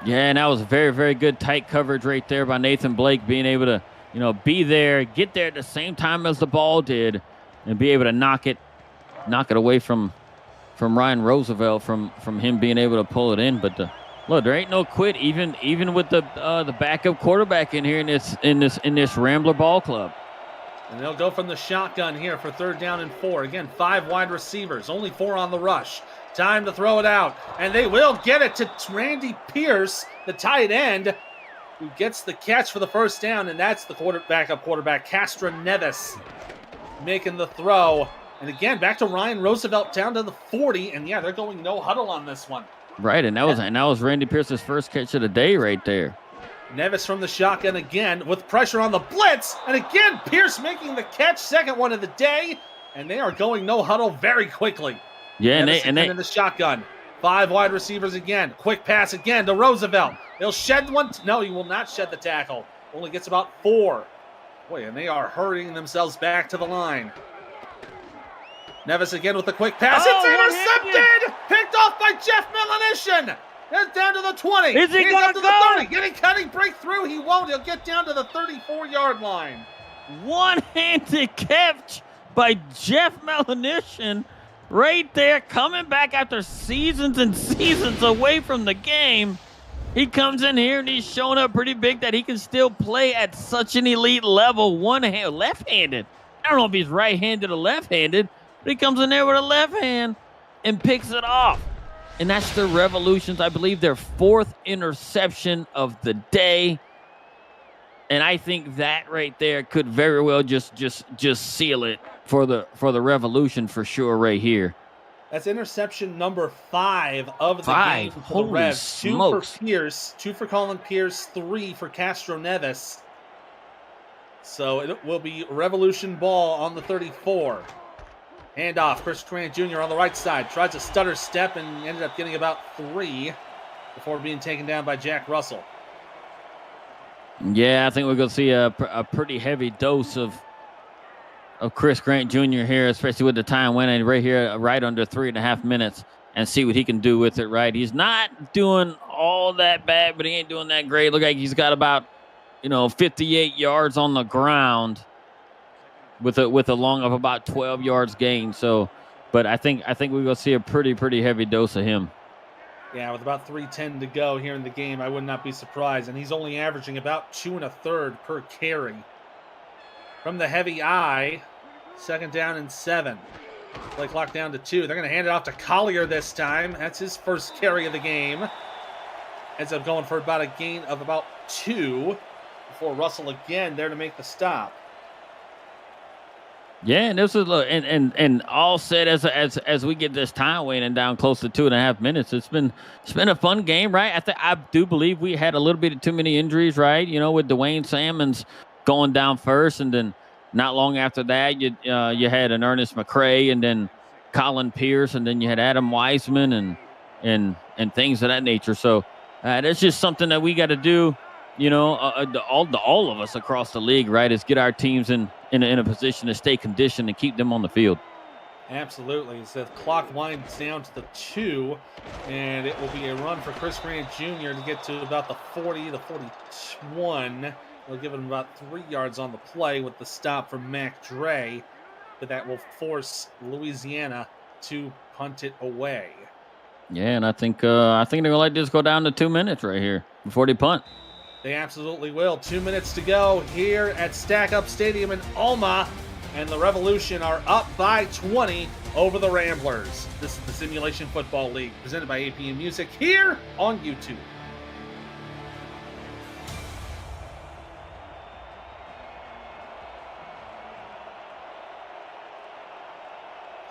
Yeah, and that was very, very good tight coverage right there by Nathan Blake, being able to, be there, get there at the same time as the ball did, and be able to knock it away from Ryan Roosevelt, from him being able to pull it in. But look, there ain't no quit, even with the backup quarterback in here in this Rambler Ball Club. And they'll go from the shotgun here for 3rd down and 4. Again, 5 wide receivers, only 4 on the rush. Time to throw it out, and they will get it to Randy Pierce, the tight end, who gets the catch for the first down, and that's the backup quarterback, Castro Neves, making the throw. And again, back to Ryan Roosevelt down to the 40, and yeah, they're going no huddle on this one. Right, and that was Randy Pierce's first catch of the day right there. Neves from the shotgun again with pressure on the blitz, and again Pierce making the catch, second one of the day, and they are going no huddle very quickly. Yeah, and they in the shotgun. 5 wide receivers again. Quick pass again to Roosevelt. He'll shed one. No, he will not shed the tackle. Only gets about 4. Boy, and they are hurrying themselves back to the line. Neves again with the quick pass. It's intercepted! Picked off by Jeff Melanishin. That's down to the 20. Is he going to go? The 30. Getting cutting breakthrough. He won't. He'll get down to the 34-yard line. One-handed catch by Jeff Melanishin. Right there, coming back after seasons and seasons away from the game. He comes in here and he's showing up pretty big that he can still play at such an elite level. Left-handed. I don't know if he's right-handed or left-handed, but he comes in there with a left hand and picks it off. And that's the Revolutions, I believe, their 4th interception of the day. And I think that right there could very well just seal it for the Revolution for sure right here. That's interception number 5 of the game for Holy the Revs. Smokes. 2 for Pierce, 2 for Colin Pierce, 3 for Castro Neves. So it will be Revolution ball on the 34. Handoff, Chris Grant Jr. on the right side. Tries to stutter step and ended up getting about 3 before being taken down by Jack Russell. Yeah, I think we're going to see a pretty heavy dose of Chris Grant Jr. here, especially with the time winning right here, right under 3.5 minutes, and see what he can do with it, right? He's not doing all that bad, but he ain't doing that great. Look like he's got about, 58 yards on the ground with a long of about 12 yards gained. So, but I think we're going to see a pretty heavy dose of him. Yeah, with about 3:10 to go here in the game, I would not be surprised. And he's only averaging about 2 1/3 per carry. From the heavy eye, 2nd down and 7. Play clock down to 2. They're going to hand it off to Collier this time. That's his first carry of the game. Ends up going for about a gain of about 2 before Russell again there to make the stop. Yeah, and this is and all said as we get this time waning down close to 2.5 minutes. It's been a fun game, right? I do believe we had a little bit too many injuries, right? With Dwayne Salmons going down first, and then not long after that, you had an Ernest McCray, and then Colin Pierce, and then you had Adam Wiseman, and things of that nature. So that's just something that we got to do. All of us across the league, right, is get our teams in a position to stay conditioned and keep them on the field. Absolutely. So the clock winds down to the 2, and it will be a run for Chris Grant Jr. to get to about the 40, the 41. They'll give him about 3 yards on the play with the stop from Mac Dre. but that will force Louisiana to punt it away. Yeah, and I think they're gonna let this go down to 2 minutes right here before they punt. They absolutely will. 2 minutes to go here at Stack Up Stadium in Alma, and the Revolution are up by 20 over the Ramblers. This is the Simulation Football League, presented by APM Music here on YouTube.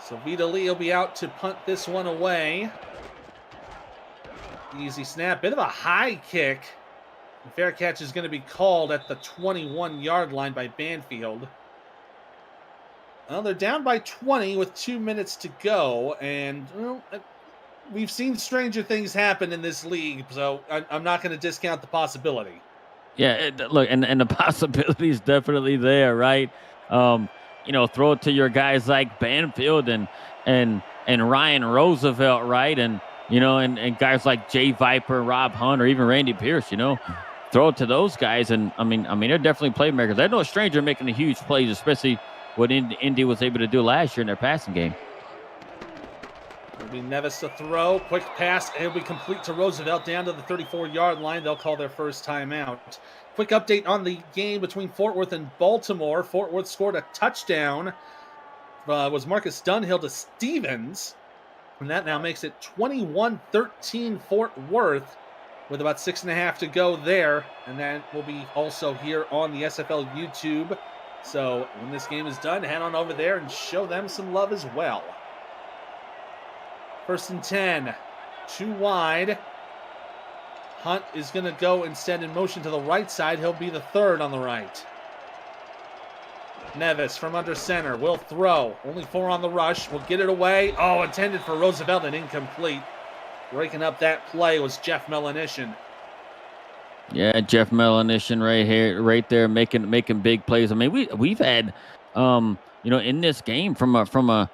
So Vita Lee will be out to punt this one away. Easy snap, bit of a high kick. The fair catch is going to be called at the 21-yard line by Banfield. Well, they're down by 20 with 2 minutes to go, and we've seen stranger things happen in this league, so I'm not going to discount the possibility. Yeah, look, and the possibility is definitely there, right? Throw it to your guys like Banfield and Ryan Roosevelt, right? And guys like Jay Viper, Rob Hunt, or even Randy Pierce, throw it to those guys. And I mean, they're definitely playmakers. They're no stranger making the huge plays, especially what Indy was able to do last year in their passing game. It'll be Nevis to throw. Quick pass. It'll be complete to Roosevelt down to the 34-yard line. They'll call their first timeout. Quick update on the game between Fort Worth and Baltimore. Fort Worth scored a touchdown. Was Marcus Dunhill to Stevens. And that now makes it 21-13 Fort Worth with about 6.5 to go there. And that will be also here on the SFL YouTube. So when this game is done, head on over there and show them some love as well. 1st and 10, 2 wide. Hunt is going to go instead in motion to the right side. He'll be the third on the right. Nevis from under center will throw. Only 4 on the rush. Will get it away. Oh, intended for Roosevelt and incomplete. Breaking up that play was Jeff Melanishin. Yeah, Jeff Melanishin right there, making big plays. I mean, we've had, in this game from a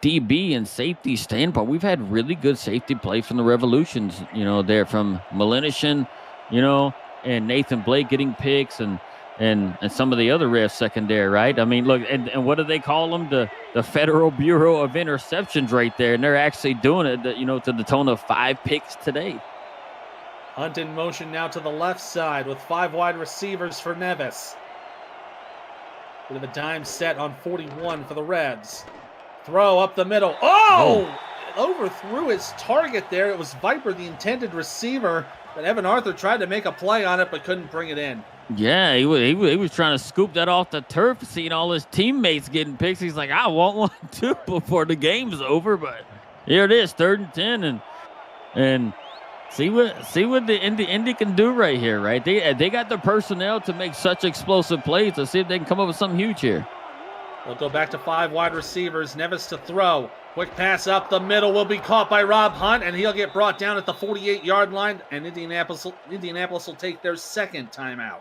DB and safety standpoint, we've had really good safety play from the Revolutions. There from Melanishin, and Nathan Blake getting picks and some of the other refs secondary, right? I mean, look, and what do they call them? The Federal Bureau of Interceptions right there, and they're actually doing it, to the tone of 5 picks today. Hunt in motion now to the left side with 5 wide receivers for Nevis. Bit of a dime set on 41 for the Reds. Throw up the middle. Oh! Overthrew his target there. It was Viper, the intended receiver, but Evan Arthur tried to make a play on it but couldn't bring it in. Yeah, he was trying to scoop that off the turf, seeing all his teammates getting picks. He's like, I want one too before the game's over. But here it is, 3rd and 10, and see what the Indy can do right here, right? They got the personnel to make such explosive plays. Let's see if they can come up with something huge here. We'll go back to 5 wide receivers. Nevis to throw. Quick pass up the middle will be caught by Rob Hunt, and he'll get brought down at the 48-yard line, and Indianapolis will take their 2nd timeout.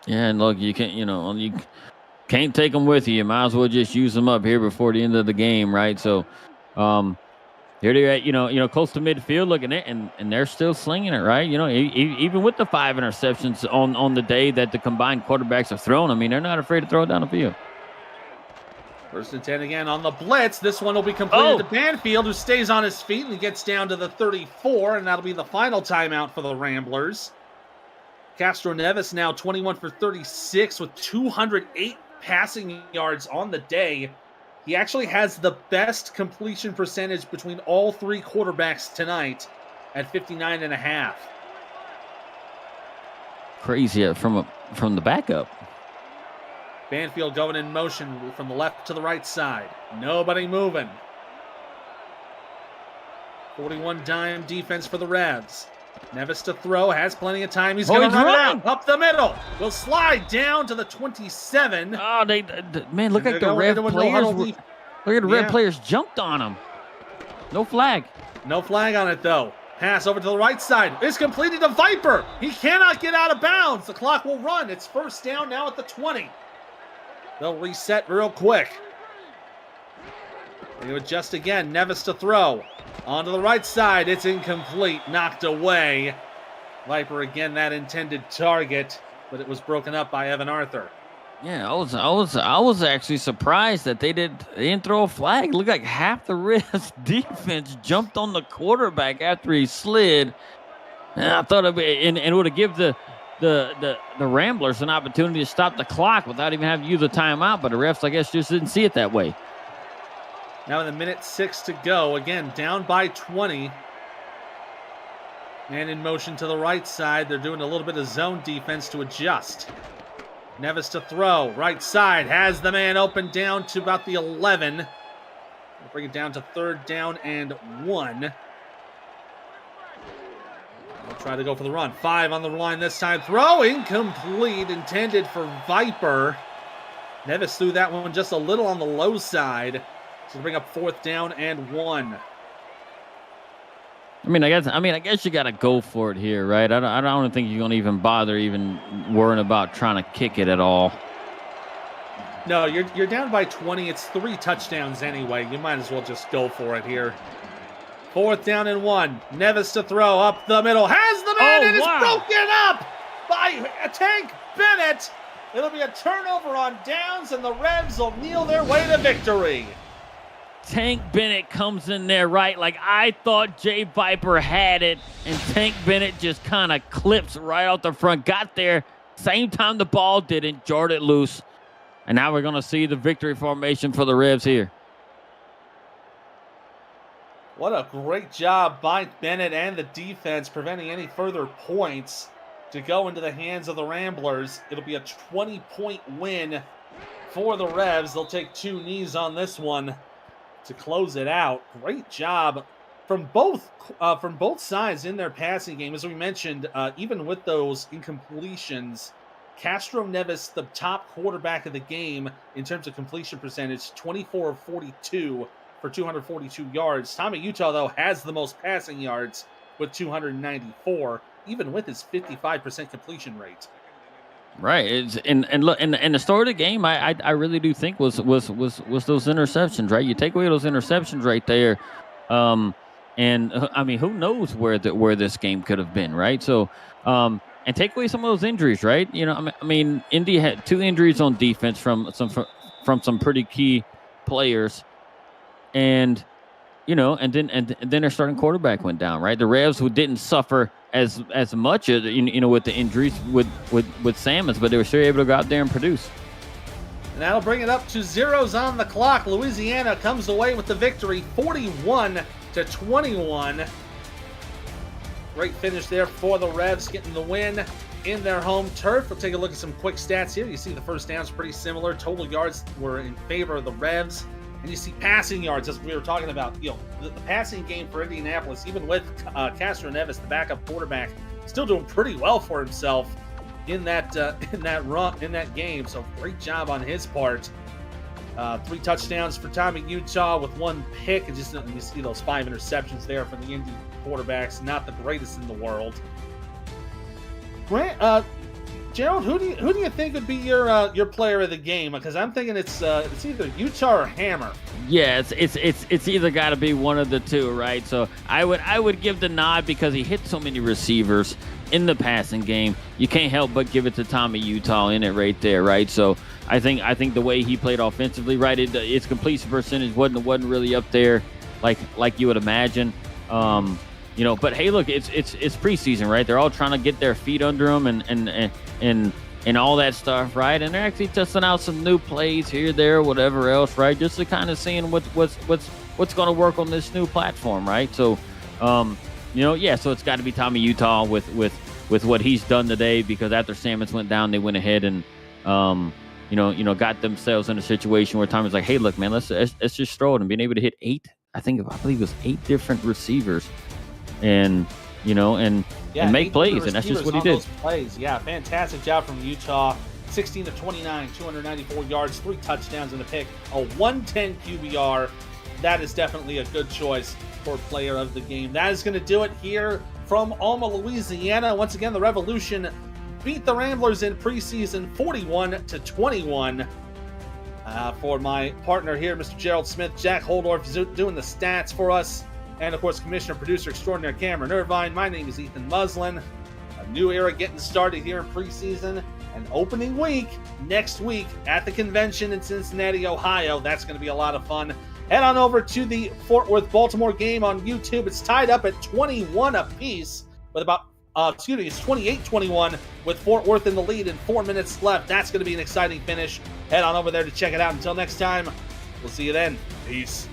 Yeah, and look, you can't take them with you. You might as well just use them up here before the end of the game, right? So, here they're at, close to midfield, looking at, and they're still slinging it, right? Even with the 5 interceptions on the day that the combined quarterbacks are thrown, I mean, they're not afraid to throw it down the field. 1st and 10 again on the blitz. This one will be completed to Banfield, who stays on his feet and gets down to the 34, and that'll be the final timeout for the Ramblers. Castro Nevis now 21 for 36 with 208 passing yards on the day. He actually has the best completion percentage between all 3 quarterbacks tonight at 59.5. Crazy from the backup. Banfield going in motion from the left to the right side. Nobody moving. 41 dime defense for the Reds. Nevis to throw, has plenty of time. He's going to run it out up the middle. Will slide down to the 27. Oh, man, look at the red players. Look at the red players jumped on him. No flag. No flag on it, though. Pass over to the right side. It's completed to Viper. He cannot get out of bounds. The clock will run. It's 1st down now at the 20. They'll reset real quick. They adjust again. Nevis to throw. Onto the right side. It's incomplete. Knocked away. Viper again, that intended target, but it was broken up by Evan Arthur. Yeah, I was actually surprised that they didn't throw a flag. It looked like half the Reds defense jumped on the quarterback after he slid. And I thought and it would have give the Ramblers an opportunity to stop the clock without even having to use a timeout, but the refs, I guess, just didn't see it that way. Now in the minute 6 to go, again down by 20. And in motion to the right side, they're doing a little bit of zone defense to adjust. Nevis to throw, right side, has the man open down to about the 11. We'll bring it down to 3rd down and 1. They'll try to go for the run. 5 on the line this time. Throw incomplete, intended for Viper. Nevis threw that one just a little on the low side. So bring up 4th down and 1. I guess you got to go for it here, right? I don't think you're going to even bother even worrying about trying to kick it at all. No, you're down by 20. It's 3 touchdowns anyway. You might as well just go for it here. 4th down and 1. Nevis to throw up the middle. Has the man, and it's broken up by Tank Bennett. It'll be a turnover on downs, and the Revs will kneel their way to victory. Tank Bennett comes in there, right? Like I thought Jay Viper had it, and Tank Bennett just kind of clips right out the front. Got there, same time the ball didn't, jarred it loose. And now we're going to see the victory formation for the Revs here. What a great job by Bennett and the defense preventing any further points to go into the hands of the Ramblers. It'll be a 20-point win for the Revs. They'll take 2 knees on this one to close it out. Great job from both sides in their passing game. As we mentioned, even with those incompletions, Castro Nevis, the top quarterback of the game in terms of completion percentage, 24 of 42 for 242 yards. Tommy Utah, though, has the most passing yards with 294, even with his 55% completion rate. Right. And look, and the story of the game, I really do think was those interceptions, right? You take away those interceptions right there, and I mean, who knows where this game could have been, right? So, and take away some of those injuries, right? You know, I mean, Indy had 2 injuries on defense from some pretty key players, and you know, and then their starting quarterback went down, right? The Revs who didn't suffer as much, you know, with the injuries with Salmons, but they were still able to go out there and produce. And that'll bring it up to 0s on the clock. Louisiana comes away with the victory, 41-21. Great finish there for the Revs, getting the win in their home turf. We'll take a look at some quick stats here. You see the first down's pretty similar. Total yards were in favor of the Revs. And you see passing yards, as we were talking about. You know, the passing game for Indianapolis, even with Castro Nevis, the backup quarterback, still doing pretty well for himself in that game. So great job on his part. 3 touchdowns for Tommy Utah with 1 pick, and just you see those 5 interceptions there from the Indy quarterbacks. Not the greatest in the world. Gerald, who do you think would be your player of the game? Because I'm thinking it's either Utah or Hammer. Yeah, it's either got to be one of the 2, right? So I would give the nod because he hit so many receivers in the passing game. You can't help but give it to Tommy Utah in it right there, right? So I think the way he played offensively, right? Its completion percentage wasn't really up there like you would imagine. You know, but hey, look, it's preseason, right? They're all trying to get their feet under them and all that stuff, right? And they're actually testing out some new plays here, there, whatever else, right? Just to kind of seeing what's going to work on this new platform, right? So, you know, yeah. So it's got to be Tommy Utah with what he's done today, because after Salmons went down, they went ahead and you know, got themselves in a situation where Tommy's like, hey, look, man, let's just throw it, and being able to hit 8. I believe it was 8 different receivers. And you know, and make plays, and that's just what he did. Plays, yeah, fantastic job from Utah. 16 of 29, 294 yards, 3 touchdowns and a pick, a 110 QBR. That is definitely a good choice for player of the game. That is going to do it here from Alma, Louisiana. Once again, the Revolution beat the Ramblers in preseason 41-21. For my partner here, Mr. Gerald Smith, Jack Holdorf is doing the stats for us. And, of course, Commissioner, Producer Extraordinaire Cameron Irvine. My name is Ethan Muslin. A new era getting started here in preseason. And opening week next week at the convention in Cincinnati, Ohio. That's going to be a lot of fun. Head on over to the Fort Worth Baltimore game on YouTube. It's tied up at 21 apiece with about it's 28-21 with Fort Worth in the lead and 4 minutes left. That's going to be an exciting finish. Head on over there to check it out. Until next time, we'll see you then. Peace.